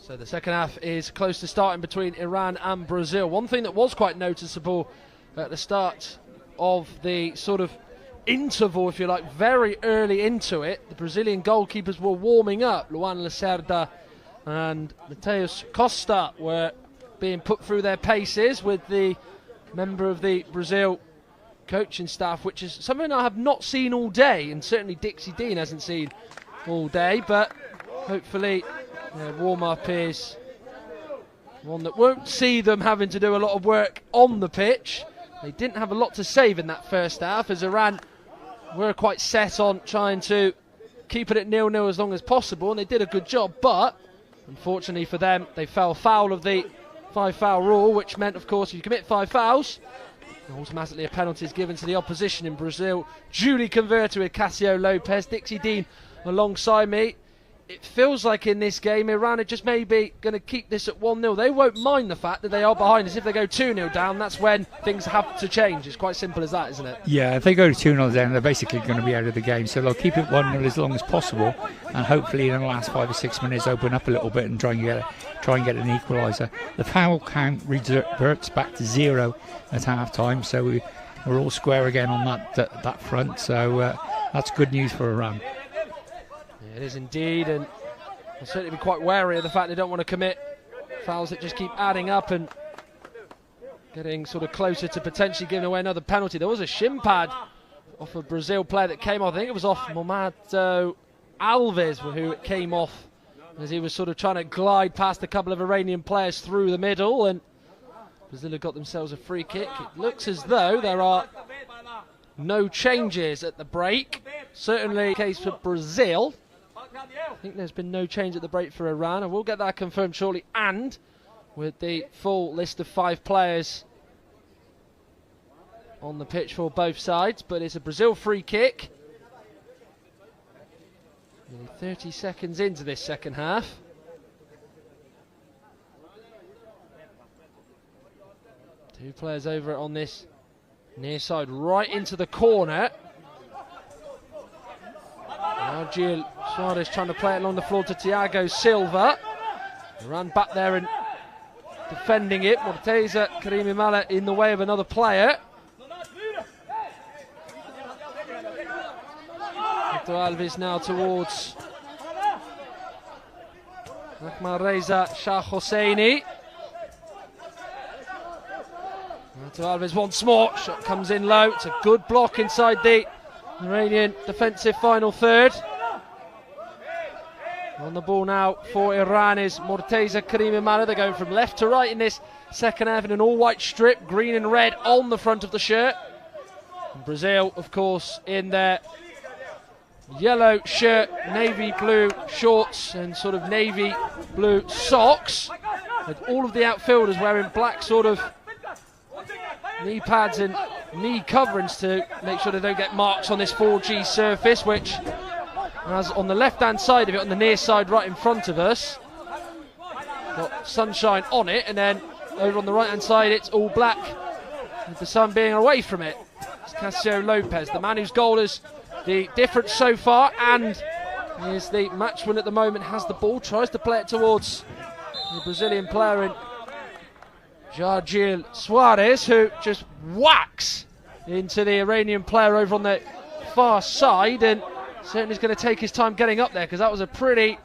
So the second half is close to starting between Iran and Brazil. One thing that was quite noticeable at the start of the sort of interval, if you like, very early into it, the Brazilian goalkeepers were warming up. Luan Lacerda and Mateus Costa were being put through their paces with the member of the Brazil coaching staff, which is something I have not seen all day, and certainly Dixie Dean hasn't seen all day, but hopefully warm-up is one that won't see them having to do a lot of work on the pitch. They didn't have a lot to save in that first half, as Iran were quite set on trying to keep it at 0-0 as long as possible, and they did a good job, but unfortunately for them, they fell foul of the 5-foul rule, which meant, of course, if you commit 5 fouls, automatically a penalty is given to the opposition in Brazil. Duly converted with CÁSSIO Lopez. Dixie Dean alongside me. It feels like in this game, Iran are just maybe going to keep this at 1-0. They won't mind the fact that they are behind us. If they go 2-0 down, that's when things have to change. It's quite simple as that, isn't it? Yeah, if they go 2-0 down, they're basically going to be out of the game. So they'll keep it 1-0 as long as possible, and hopefully in the last 5 or 6 minutes open up a little bit and try and get an equaliser. The foul count reverts back to 0 at half-time, so we're all square again on that front. So that's good news for Iran. It is indeed, and I'll certainly be quite wary of the fact they don't want to commit fouls that just keep adding up and getting sort of closer to potentially giving away another penalty. There was a shin pad off a Brazil player that came off. I think it was off Momado Alves, who it came off as he was sort of trying to glide past a couple of Iranian players through the middle, and Brazil have got themselves a free kick. It looks as though there are no changes at the break. Certainly the case for Brazil. I think there's been no change at the break for Iran. I will get that confirmed shortly, and with the full list of 5 players on the pitch for both sides. But it's a Brazil free kick. Nearly 30 seconds into this second half. Two players over it on this near side, right into the corner. Now Gil Suarez trying to play it along the floor to Thiago Silva. Ran back there and defending it. Morteza Karimimala in the way of another player. Alves now towards Ahmad Reza Shah Hosseini. Alves once more. Shot comes in low. It's a good block inside the Iranian defensive final third. On the ball now for Iran is Morteza Karimimala. They're going from left to right in this second half in an all-white strip, green and red on the front of the shirt. And Brazil, of course, in their yellow shirt, navy blue shorts and sort of navy blue socks. And all of the outfielders wearing black sort of knee pads and knee coverings to make sure they don't get marks on this 4G surface, which has on the left hand side of it, on the near side right in front of us, got sunshine on it, and then over on the right hand side it's all black with the sun being away from it. It's CÁSSIO Lopez, the man whose goal is the difference so far and is the match win at the moment, has the ball, tries to play it towards the Brazilian player in Gil Suarez, who just whacks into the Iranian player over on the far side, and certainly is going to take his time getting up there, because that was a pretty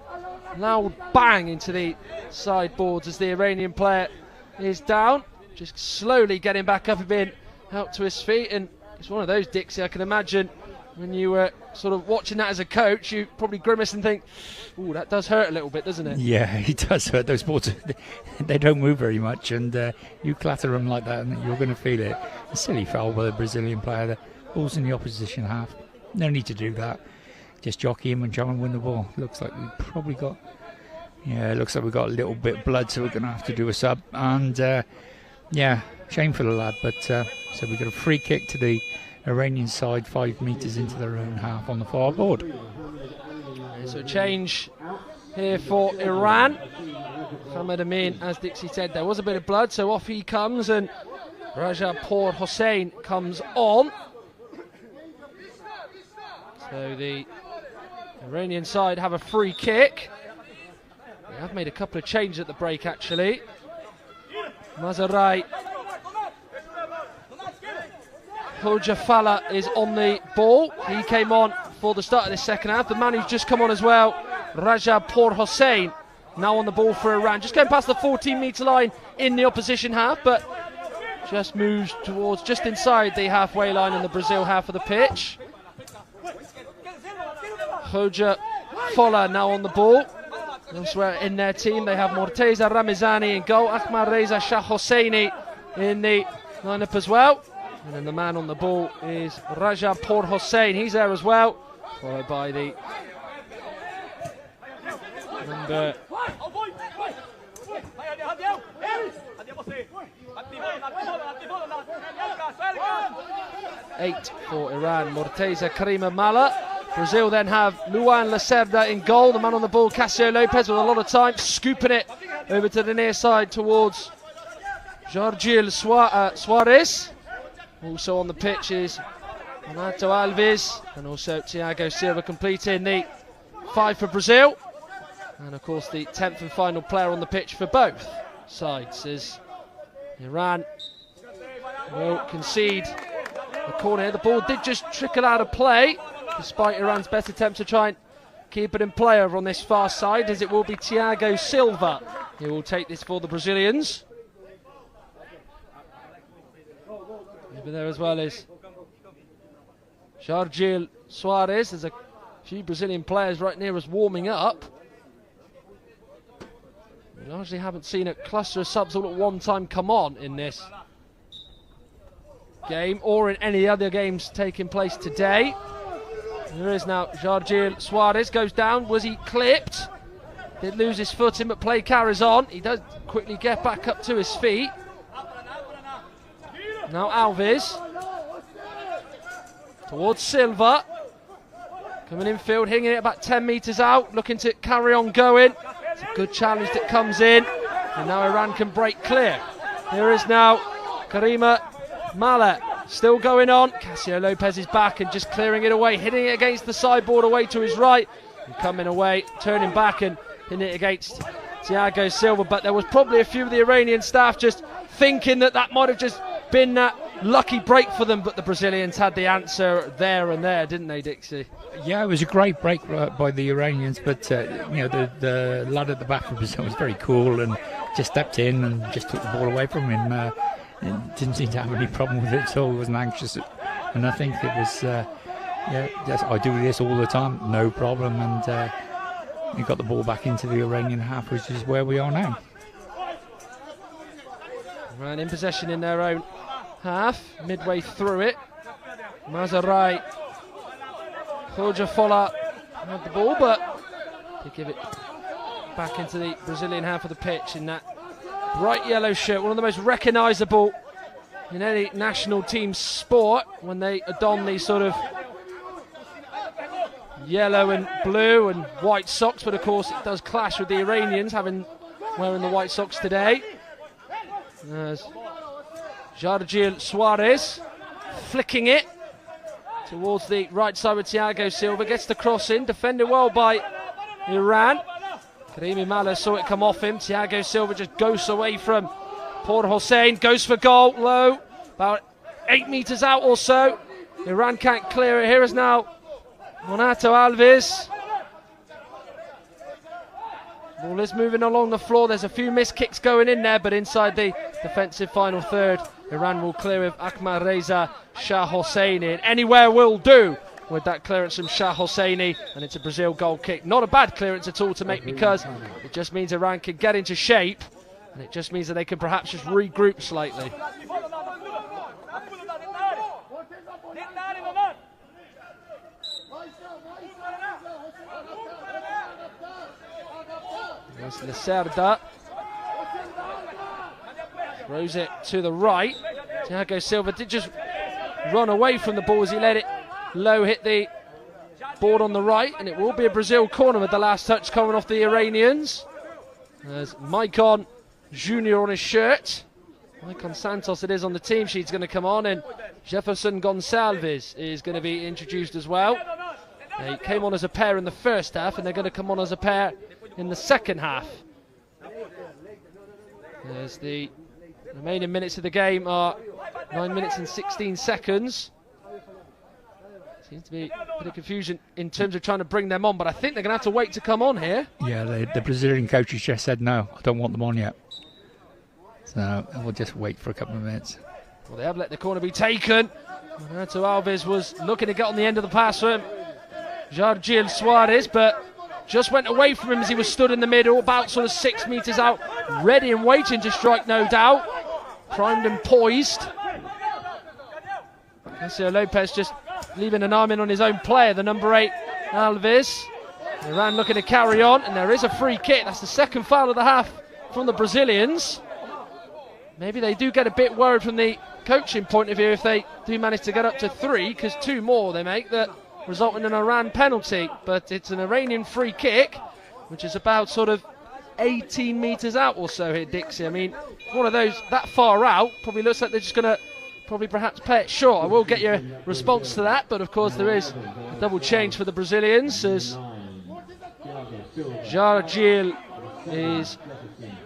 loud bang into the sideboards as the Iranian player is down, just slowly getting back up and being out to his feet. And it's one of those, Dixie, I can imagine when you were sort of watching that as a coach, you probably grimace and think, ooh, that does hurt a little bit, doesn't it? Yeah, it does hurt. Those balls, they don't move very much, and you clatter them like that and you're going to feel it. A silly foul by the Brazilian player. The ball's in the opposition half. No need to do that. Just jockey him and try and win the ball. Looks like we've probably got, it looks like we've got a little bit of blood, so we're going to have to do a sub. And yeah, shame for the lad, but so we've got a free kick to the Iranian side, 5 metres into their own half on the far board. So change here for Iran. Mohamed Amin, as Dixie said, there was a bit of blood, so off he comes, and Raja Pour Hossein comes on. So the Iranian side have a free kick. I've made a couple of changes at the break actually. Mazarai. Hoja Fala is on the ball. He came on for the start of this second half. The man who's just come on as well, Raja Por Hossein, now on the ball for Iran. Just going past the 14-metre line in the opposition half, but just moves towards just inside the halfway line in the Brazil half of the pitch. Hoja Fala now on the ball. Elsewhere in their team, they have Morteza Ramizani in goal, Ahmad Reza Shah Hosseini in the lineup as well. And then the man on the ball is Raja Por Hossein. He's there as well, followed by the number 8 for Iran, Morteza Karima Mala. Brazil then have Luan Lacerda in goal. The man on the ball, Cássio Lopes, with a lot of time, scooping it over to the near side towards Jorgil Suarez. Also on the pitch is Renato Alves, and also Thiago Silva completing the 5 for Brazil. And of course the 10th and final player on the pitch for both sides is Iran will concede a corner here. The ball did just trickle out of play, despite Iran's best attempts to try and keep it in play over on this far side, as it will be Thiago Silva who will take this for the Brazilians. Over there as well is Jorgil Suarez. There's a few Brazilian players right near us warming up. We largely haven't seen a cluster of subs all at one time come on in this game or in any other games taking place today. There is now Jorgil Suarez, goes down. Was he clipped? Did lose his footing, but play carries on. He does quickly get back up to his feet. Now Alves towards Silva, coming in field, hitting it about 10 metres out, looking to carry on going. It's a good challenge that comes in, and now Iran can break clear. Here is now Karima Mala, still going on. Cássio Lopes is back and just clearing it away, hitting it against the sideboard away to his right, and coming away, turning back and hitting it against Thiago Silva. But there was probably a few of the Iranian staff just thinking that that might have just been that lucky break for them, but the Brazilians had the answer there and there, didn't they, Dixie? Yeah, it was a great break by the Iranians, but you know, the lad at the back of Brazil was very cool and just stepped in and just took the ball away from him. And didn't seem to have any problem with it at all. Wasn't anxious, and I think it was yeah, yes, I do this all the time, no problem. And he got the ball back into the Iranian half, which is where we are now. Iran in possession in their own half, midway through it. Mazarai, Hoja Fala had the ball, but they give it back into the Brazilian half of the pitch in that bright yellow shirt, one of the most recognisable in any national team sport when they don these sort of yellow and blue and white socks, but of course it does clash with the Iranians wearing the white socks today. There's Jorgil Suarez flicking it towards the right side with Thiago Silva, gets the cross in, defended well by Iran. Karimi Mala saw it come off him. Thiago Silva just goes away from Por Hossein, goes for goal, low, about 8 metres out or so. Iran can't clear it. Here is now Renato Alves. Ball is moving along the floor. There's a few missed kicks going in there, but inside the defensive final third, Iran will clear with Ahmad Reza Shah Hosseini. And anywhere will do with that clearance from Shah Hosseini, and it's a Brazil goal kick. Not a bad clearance at all to make, because it just means Iran can get into shape, and it just means that they can perhaps just regroup slightly. There's Lacerda. Throws it to the right. Thiago Silva did just run away from the ball as he let it low, hit the board on the right, and it will be a Brazil corner with the last touch coming off the Iranians. There's Maicon Jr. on his shirt. Maicon Santos it is on the team sheet's going to come on, and Jefferson Gonçalves is going to be introduced as well. They came on as a pair in the first half, and they're going to come on as a pair in the second half As the remaining minutes of the game are 9 minutes and 16 seconds. Seems to be a bit of confusion in terms of trying to bring them on, but I think they're going to have to wait to come on here. Yeah, the Brazilian coaches just said no, I don't want them on yet. So we'll just wait for a couple of minutes. Well, they have let the corner be taken. Renato Alves was looking to get on the end of the pass from Jargil Suarez, but just went away from him as he was stood in the middle, about sort of 6 meters out, ready and waiting to strike, no doubt. Primed and poised. Cássio Lopez just leaving an arm in on his own player, the number 8, Alves. Iran looking to carry on, and there is a free kick. That's the second foul of the half from the Brazilians. Maybe they do get a bit worried from the coaching point of view if they do manage to get up to 3, because 2 more they make that result in an Iran penalty. But it's an Iranian free kick, which is about sort of 18 metres out or so here, Dixie. I mean, one of those that far out probably looks like they're just going to probably perhaps play it short. I will get your response to that, but of course there is a double change for the Brazilians as Jargil is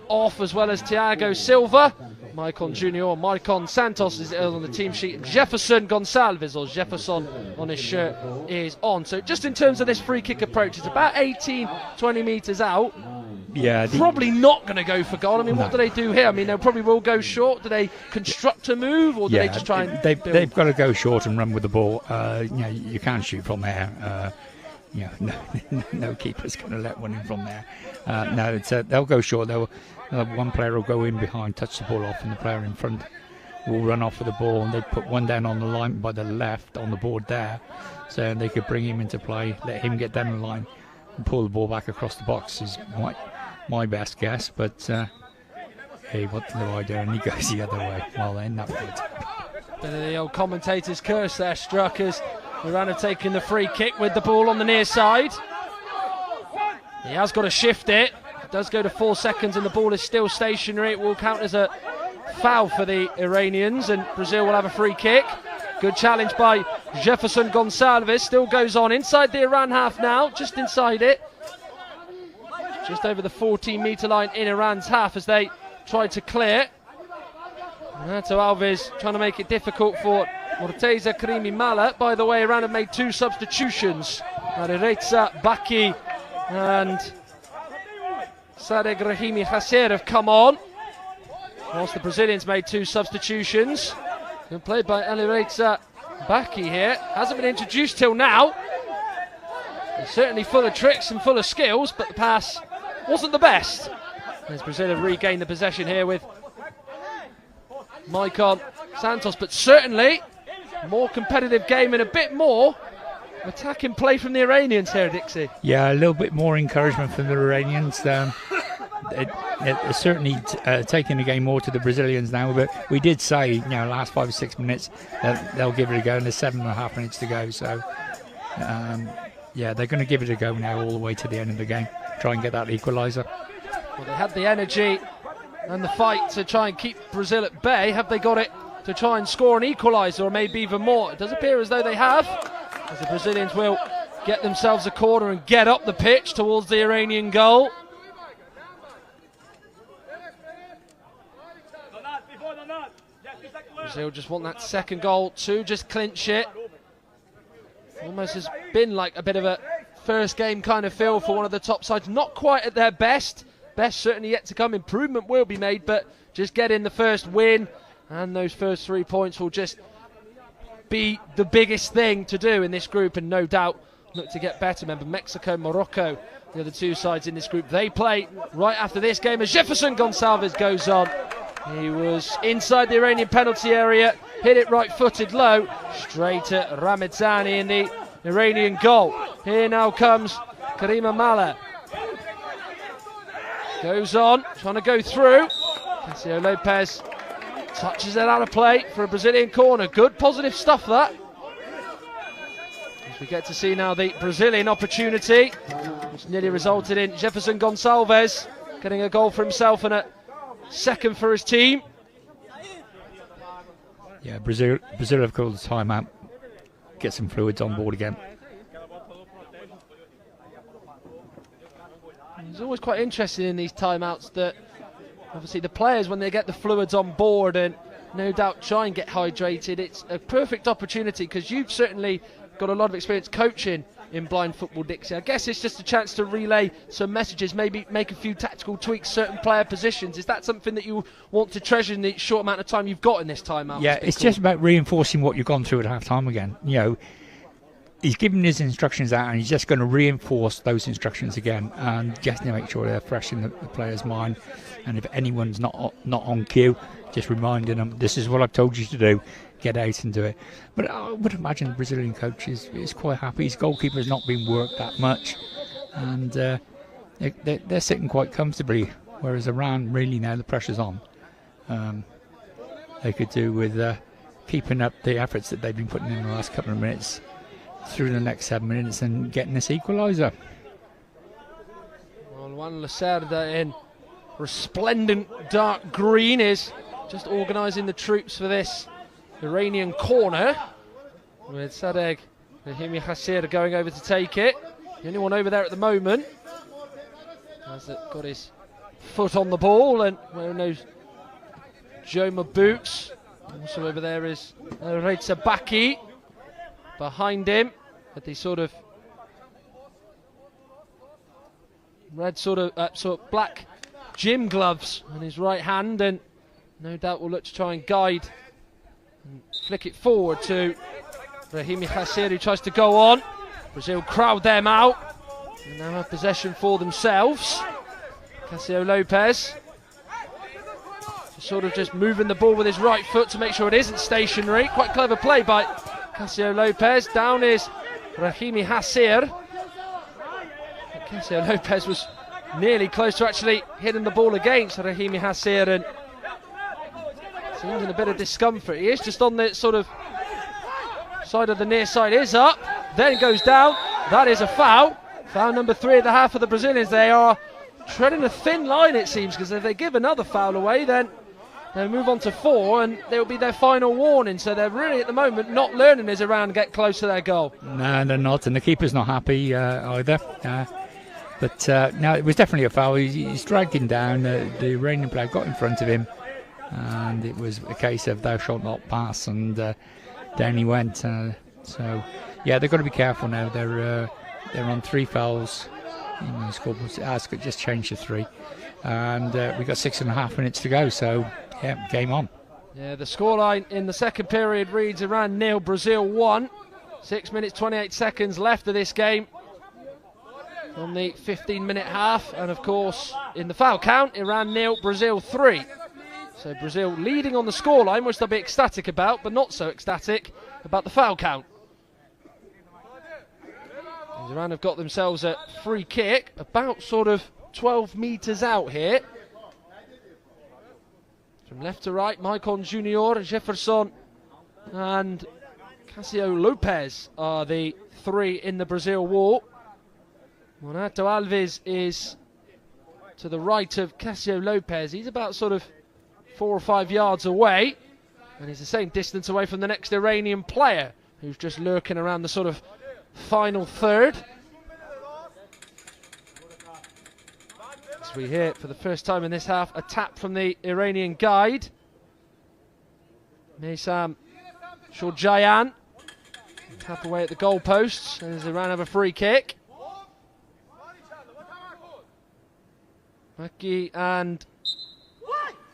off, as well as Thiago Silva. Maicon Jr. Maicon Santos is on the team sheet. Jefferson Gonçalves, or Jefferson on his shirt, is on. So just in terms of this free kick approach, it's about 18-20 metres out. Yeah, probably not going to go for goal. I mean, what do they do here? I mean, they probably will go short. Do they construct a move, or do they just try and they've got to go short and run with the ball. You know, you can't shoot from there. You know, no keeper's going to let one in from there. No, they'll go short. One player will go in behind, touch the ball off, and the player in front will run off with the ball, and they put one down on the line by the left on the board there, so they could bring him into play, let him get down the line and pull the ball back across the box is my best guess. But hey, what do I do? And he goes the other way. Well then, that's good. Bit of the old commentator's curse there struck as Iran have taken the free kick with the ball on the near side. He has got to shift it. It does go to 4 seconds and the ball is still stationary. It will count as a foul for the Iranians, and Brazil will have a free kick. Good challenge by Jefferson Gonçalves. Still goes on inside the Iran half now, just inside it. Just over the 14-metre line in Iran's half as they try to clear. Renato Alves trying to make it difficult for Morteza Karimi Mala. By the way, Iran have made 2 substitutions. Reza Baki and Sadegh Rahimi Hasser have come on, whilst the Brazilians made 2 substitutions. Been played by Reza Baki here. Hasn't been introduced till now. He's certainly full of tricks and full of skills, but the pass wasn't the best. As Brazil have regained the possession here with Maicon Santos, but certainly more competitive game and a bit more attacking play from the Iranians here, Dixie. Yeah, a little bit more encouragement from the Iranians. It's certainly taking the game more to the Brazilians now, but we did say, last 5 or 6 minutes they'll give it a go, and there's 7.5 minutes to go. So, yeah, they're going to give it a go now all the way to the end of the game, try and get that equaliser. Well, they had the energy and the fight to try and keep Brazil at bay. Have they got it to try and score an equaliser, or maybe even more? It does appear as though they have, as the Brazilians will get themselves a corner and get up the pitch towards the Iranian goal. Brazil just want that second goal to just clinch it. Almost has been like a bit of a first game kind of feel for one of the top sides. Not quite at their best. Best certainly yet to come. Improvement will be made, but just getting the first win and those first 3 points will just be the biggest thing to do in this group, and no doubt look to get better. Remember, Mexico, Morocco, the other 2 sides in this group, they play right after this game as Jefferson Gonçalves goes on. He was inside the Iranian penalty area, hit it right-footed low, straight at Ramazani in the Iranian goal. Here now comes Karima Mala. Goes on, trying to go through. Cássio Lopez touches it out of play for a Brazilian corner. Good positive stuff, that. As we get to see now the Brazilian opportunity, which nearly resulted in Jefferson Gonçalves getting a goal for himself and a second for his team. Yeah, Brazil have called the timeout. Get some fluids on board again. It's always quite interesting in these timeouts that obviously the players, when they get the fluids on board and no doubt try and get hydrated, it's a perfect opportunity, because you've certainly got a lot of experience coaching in blind football, Dixie. I guess it's just a chance to relay some messages, maybe make a few tactical tweaks, certain player positions. Is that something that you want to treasure in the short amount of time you've got in this time out? Yeah, it's just about reinforcing what you've gone through at half time again. You know, he's giving his instructions out, and he's just going to reinforce those instructions again, and just to make sure they're fresh in the player's mind. And if anyone's not on cue, just reminding them, this is what I've told you to do. Get out and do it. But I would imagine the Brazilian coach is quite happy. His goalkeeper's not been worked that much, and they're sitting quite comfortably. Whereas Iran, really now the pressure's on. They could do with keeping up the efforts that they've been putting in the last couple of minutes through the next 7 minutes and getting this equaliser. Well, Juan Lacerda in resplendent dark green is just organising the troops for this Iranian corner, with Sadegh Rahimi Hassir going over to take it. The only one over there at the moment has got his foot on the ball and wearing those Joma boots. Also over there is Reza Baki behind him with the sort of red sort of black gym gloves in his right hand, and no doubt will look to try and guide and flick it forward to Rahimi Hassir, who tries to go on. Brazil crowd them out and now have possession for themselves. Cássio Lopes sort of just moving the ball with his right foot to make sure it isn't stationary. Quite clever play by Cássio Lopes. Down is Rahimi Hassir. Cássio Lopes was nearly close to actually hitting the ball against Rahimi Hassir, and seems in a bit of discomfort. He is just on the sort of side of the near side. Is up, then goes down. That is a foul. Foul number 3 at the half of the Brazilians. They are treading a thin line, it seems, because if they give another foul away, then they'll move on to 4 and they'll be their final warning. So they're really at the moment not learning as around get close to their goal. No, they're not, and the keeper's not happy either. But no, it was definitely a foul. He's dragged him down. The Iranian player got in front of him, and it was a case of thou shalt not pass, and down he went. So yeah, they've got to be careful now. They're on 3 fouls. The scoreboard could just change to 3, and we've got 6.5 minutes to go. So yeah, game on. Yeah, the scoreline in the second period reads Iran 0, Brazil 1. 6 minutes 28 seconds left of this game on the 15-minute half, and of course in the foul count, Iran 0, Brazil 3. So Brazil leading on the scoreline, which they'll be ecstatic about, but not so ecstatic about the foul count. And Iran have got themselves a free kick, about sort of 12 metres out here. From left to right, Maicon Junior, Jefferson and Cássio Lopes are the 3 in the Brazil wall. Monato Alves is to the right of Cássio Lopes. He's about sort of 4 or 5 yards away, and he's the same distance away from the next Iranian player, who's just lurking around the sort of final third. As we hear for the first time in this half a tap from the Iranian guide, Meysam Shojayan. Tap away at the goalposts as Iran have a free kick. Maki and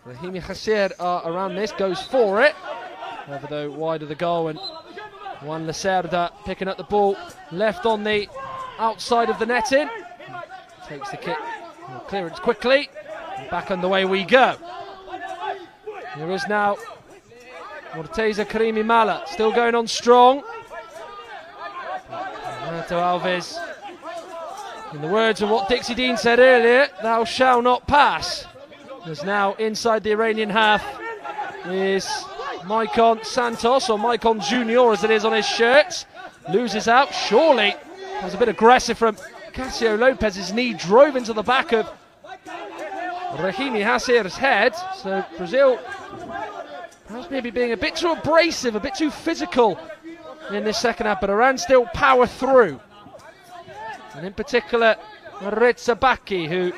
Rahimi Hassir are around this, goes for it. However, though, wide of the goal, and Juan Lacerda picking up the ball left on the outside of the netting. Takes the kick, clearance quickly, and back underway we go. There is now Morteza Karimi Mala, still going on strong. Renato Alves, in the words of what Dixie Dean said earlier, thou shalt not pass. As now inside the Iranian half is Maicon Santos, or Maicon Junior as it is on his shirt. Loses out, surely. That was a bit aggressive from Cássio Lopes. His knee drove into the back of Rahimi Hassir's head. So Brazil perhaps maybe being a bit too abrasive, a bit too physical in this second half, but Iran still power through. And in particular, Reza Baki, who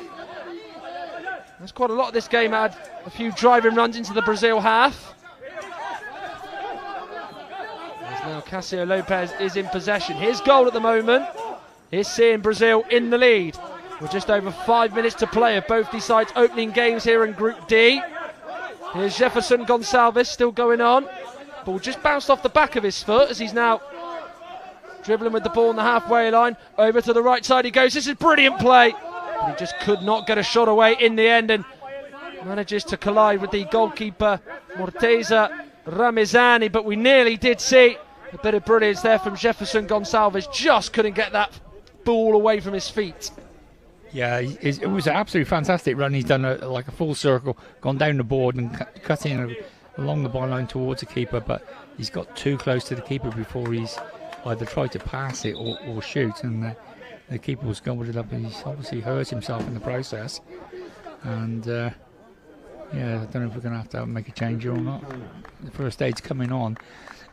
That's quite a lot of this game. Had a few driving runs into the Brazil half. As now Cássio Lopes is in possession. His goal at the moment is seeing Brazil in the lead. With just over 5 minutes to play of both these sides' opening games here in Group D. Here's Jefferson Gonçalves still going on. Ball just bounced off the back of his foot as he's now dribbling with the ball on the halfway line. Over to the right side he goes. This is brilliant play. But he just could not get a shot away in the end and manages to collide with the goalkeeper Morteza Ramazani. But we nearly did see a bit of brilliance there from Jefferson Gonçalves. Just couldn't get that ball away from his feet. Yeah, it was an absolutely fantastic run. He's done like a full circle, gone down the board and cut in along the byline towards the keeper, but he's got too close to the keeper before he's either tried to pass it or shoot, and the keeper was gobbled it up, and he's obviously hurt himself in the process. And yeah, I don't know if we're going to have make a change or not. The first aid's coming on.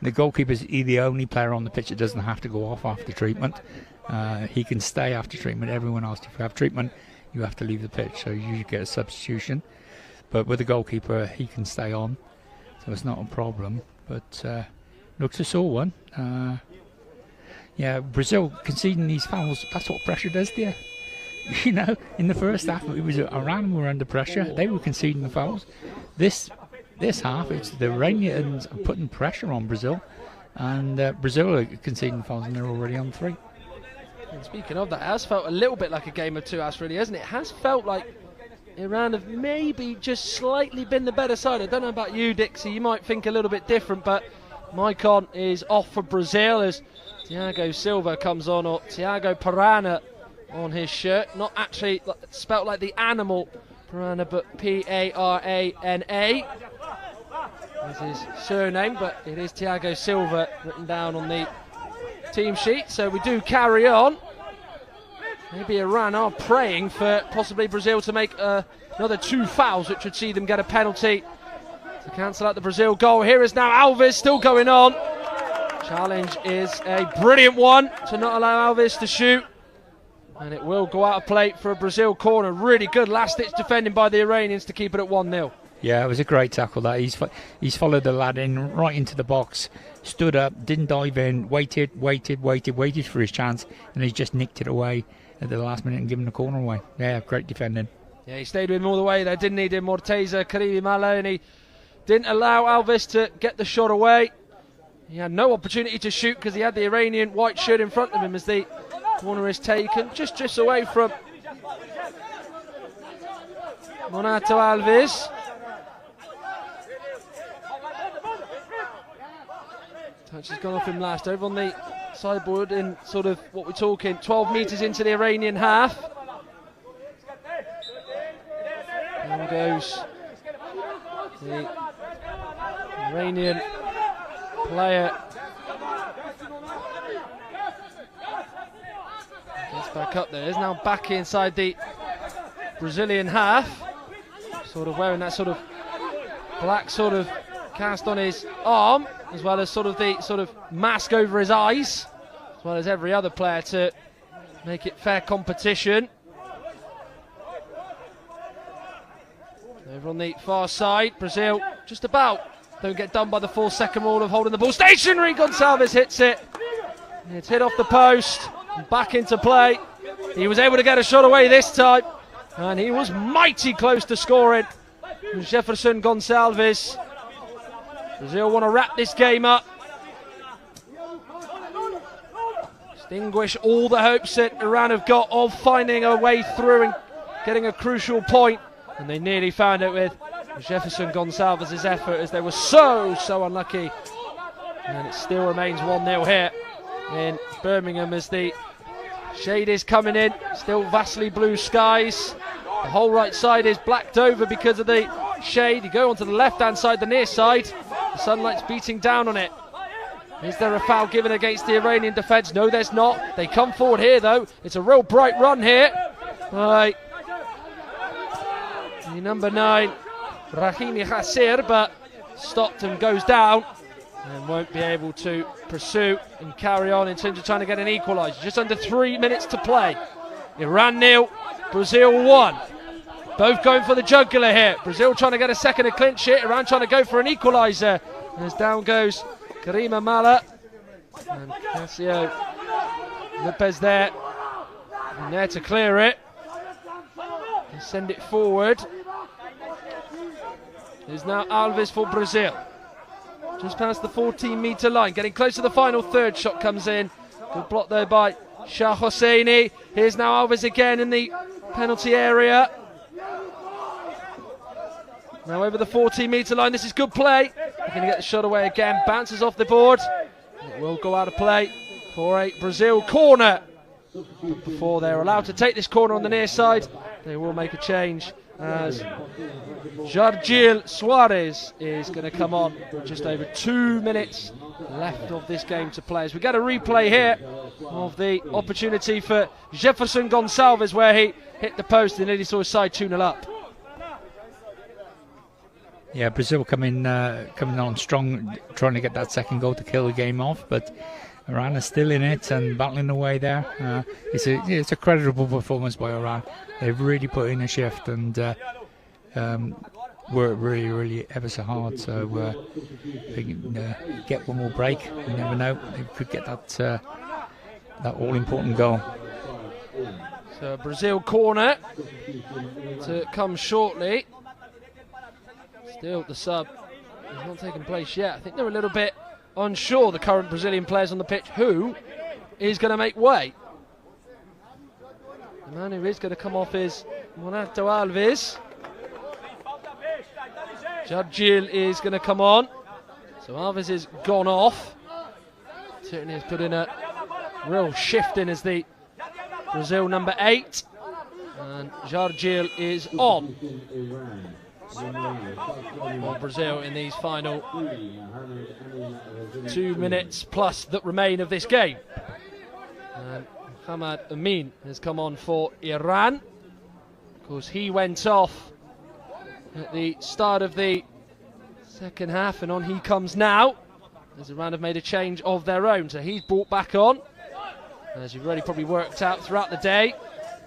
The goalkeeper's the only player on the pitch that doesn't have to go off after treatment. He can stay after treatment. Everyone else, if you have treatment, you have to leave the pitch, so you get a substitution. But with the goalkeeper, he can stay on, so it's not a problem. But looks a sore one. Yeah, Brazil conceding these fouls, that's what pressure does to you. You know, in the first half, it was Iran were under pressure. They were conceding the fouls. This half, it's the Iranians putting pressure on Brazil, and Brazil are conceding fouls, and they're already on 3. And speaking of that, it has felt a little bit like a game of 2 halves, really, hasn't it? It has felt like Iran have maybe just slightly been the better side. I don't know about you, Dixie. You might think a little bit different, but Maicon is off for Brazil as Thiago Silva comes on, or Thiago Parana on his shirt. Not actually spelt like the animal Parana, but P-A-R-A-N-A is his surname, but it is Thiago Silva written down on the team sheet. So we do carry on. Maybe Iran are praying for possibly Brazil to make another 2 fouls, which would see them get a penalty to cancel out the Brazil goal. Here is now Alves still going on. Challenge is a brilliant one to not allow Alves to shoot, and it will go out of play for a Brazil corner. Really good last-ditch defending by the Iranians to keep it at 1-0. Yeah, it was a great tackle that. He's followed the lad in right into the box, stood up, didn't dive in, waited for his chance, and he just nicked it away at the last minute and given the corner away. Yeah, great defending. Yeah, he stayed with him all the way there, didn't he? Did Morteza Karimi Malo, and he didn't allow Alves to get the shot away. He had no opportunity to shoot because he had the Iranian white shirt in front of him as the corner is taken. Just drifts away from Monato Alves. Touch has gone off him last, over on the sideboard in sort of what we're talking 12 metres into the Iranian half. Down goes the Iranian player. Gets back up there. Is now back inside the Brazilian half. Sort of wearing that sort of black sort of cast on his arm, as well as sort of the sort of mask over his eyes, as well as every other player to make it fair competition. Over on the far side, Brazil just about don't get done by the 4-second rule of holding the ball stationary. Gonçalves hits it. It's hit off the post and back into play. He was able to get a shot away this time, and he was mighty close to scoring. Jefferson Gonçalves. Brazil want to wrap this game up, extinguish all the hopes that Iran have got of finding a way through and getting a crucial point, and they nearly found it with Jefferson Gonçalves' effort, as they were so unlucky. And it still remains 1-0 here in Birmingham as the shade is coming in. Still vastly blue skies. The whole right side is blacked over because of the shade. You go onto the left-hand side, the near side. The sunlight's beating down on it. Is there a foul given against the Iranian defence? No, there's not. They come forward here, though. It's a real bright run here. Right. The number 9, Rahimi Hassir, but stopped and goes down and won't be able to pursue and carry on in terms of trying to get an equaliser. Just under 3 minutes to play. Iran 0, Brazil 1. Both going for the jugular here. Brazil trying to get a second to clinch it. Iran trying to go for an equaliser. As down goes Karima Mala. And CÁSSIO Lopez there. And there to clear it. And send it forward. There's now Alves for Brazil. Just past the 14-metre line. Getting close to the final third. Shot comes in. Good block there by Shah Hosseini. Here's now Alves again in the penalty area. Now over the 14-metre line. This is good play. They're going to get the shot away again. Bounces off the board. It will go out of play for a Brazil corner. But before they're allowed to take this corner on the near side, they will make a change as Jargil Suarez is going to come on. Just over 2 minutes left of this game to play. As we get a replay here of the opportunity for Jefferson Gonçalves, where he hit the post and nearly saw his side 2-0 up. Yeah, Brazil coming on strong, trying to get that second goal to kill the game off, but Iran is still in it and battling away there. It's a creditable performance by Iran. They've really put in a shift and worked really ever so hard. So they can get one more break. You never know, they could get that all-important goal. So Brazil corner to come shortly. Still the sub is not taking place yet. I think they're a little bit unsure, the current Brazilian players on the pitch, who is going to make way. The man who is going to come off is Monato Alves. Jargil is going to come on. So Alves is gone off. Certainly has put in a real shift in as the Brazil number 8. And Jargil is on. For Brazil in these final 2 minutes plus that remain of this game. And Mohamed Amin has come on for Iran. Of course, he went off at the start of the second half, and on he comes now, as Iran have made a change of their own. So he's brought back on, as you've already probably worked out throughout the day.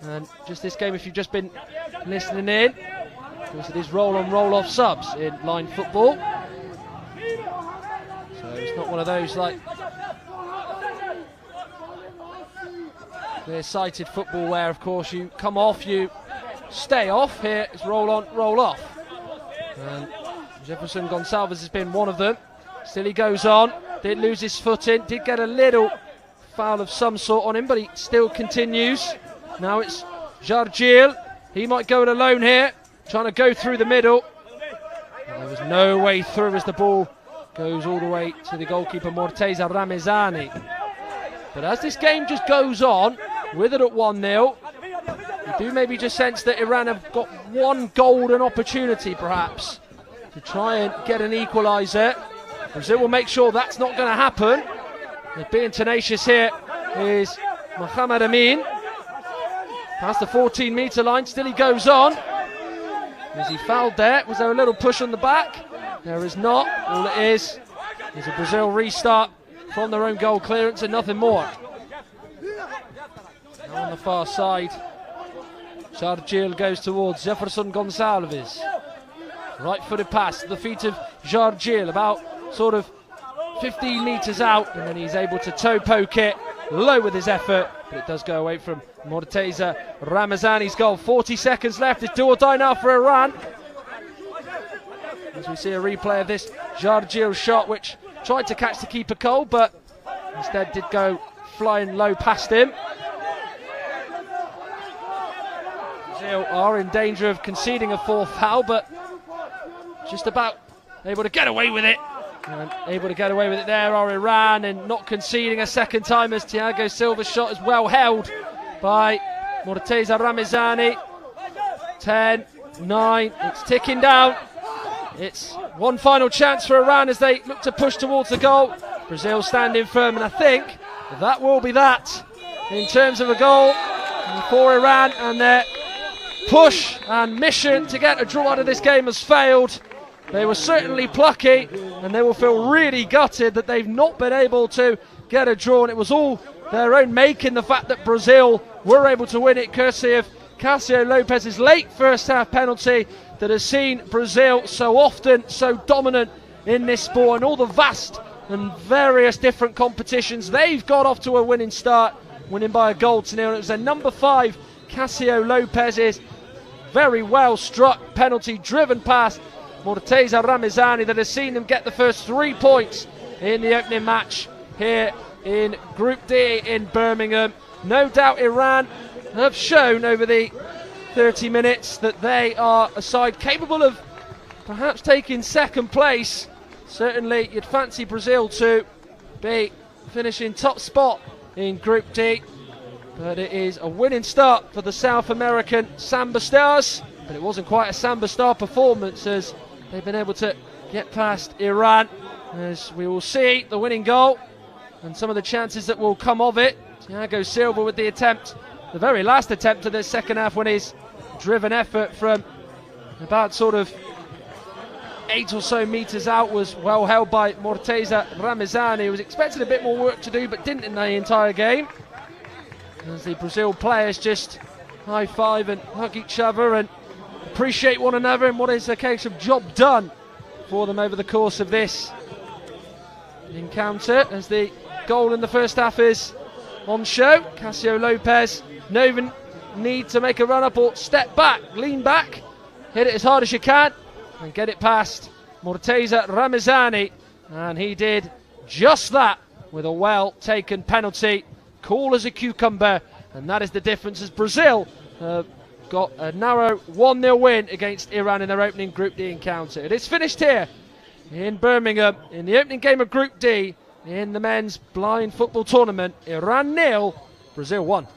And just this game, if you've just been listening in, because it is roll-on, roll-off subs in line football. So it's not one of those like clear-sighted football where, of course, you come off, you stay off. Here it's roll-on, roll-off. And Jefferson Gonçalves has been one of them. Still he goes on. Did lose his footing. Did get a little foul of some sort on him, but he still continues. Now it's Jargil. He might go it alone here. Trying to go through the middle. There was no way through as the ball goes all the way to the goalkeeper Morteza Ramezani. But as this game just goes on, with it at 1-0, you do maybe just sense that Iran have got one golden opportunity perhaps to try and get an equaliser. Brazil will make sure that's not going to happen. They're being tenacious here is Mohamed Amin. Past the 14-metre line, still he goes on. Is he fouled there? Was there a little push on the back? There is not. All it is a Brazil restart from their own goal clearance and nothing more. Now on the far side, Jargil goes towards Jefferson Gonçalves. Right-footed pass to the feet of Jargil, about sort of 15 metres out, and then he's able to toe poke it low with his effort, but it does go away from Morteza Ramezani's goal. 40 seconds left. It's do or die now for Iran. As we see a replay of this Jargil shot, which tried to catch the keeper Cole, but instead did go flying low past him. Brazil are in danger of conceding a fourth foul, but just about able to get away with it. And able to get away with it there are Iran, and not conceding a second time as Thiago Silva's shot is well held by Morteza Ramezani. 10, 9, it's ticking down. It's one final chance for Iran as they look to push towards the goal. Brazil standing firm, and I think that will be that in terms of a goal for Iran, and their push and mission to get a draw out of this game has failed. They were certainly plucky, and they will feel really gutted that they've not been able to get a draw, and it was all their own making, the fact that Brazil were able to win it courtesy of Cássio Lopez's late first half penalty that has seen Brazil so often so dominant in this sport, and all the vast and various different competitions they've got off to a winning start, winning by a goal to nil. And it was a number 5, Cássio Lopez's very well struck penalty driven past Morteza Ramazani that has seen them get the first 3 points in the opening match here in Group D in Birmingham. No doubt Iran have shown over the 30 minutes that they are a side capable of perhaps taking second place. Certainly you'd fancy Brazil to be finishing top spot in Group D, but it is a winning start for the South American Samba Stars, but it wasn't quite a Samba Star performance as they've been able to get past Iran, as we will see the winning goal and some of the chances that will come of it. Thiago Silva with the attempt, the very last attempt of the second half, when his driven effort from about sort of 8 or so metres out was well held by Morteza Ramazani, who was expecting a bit more work to do but didn't in the entire game. As the Brazil players just high five and hug each other and appreciate one another in what is a case of job done for them over the course of this encounter, as the goal in the first half is on show. Cássio Lopez, no even need to make a run up or step back, lean back, hit it as hard as you can and get it past Morteza Ramazani, and he did just that with a well taken penalty, cool as a cucumber, and that is the difference as Brazil got a narrow 1-0 win against Iran in their opening Group D encounter. It is finished here in Birmingham in the opening game of Group D in the men's blind football tournament. Iran 0, Brazil 1.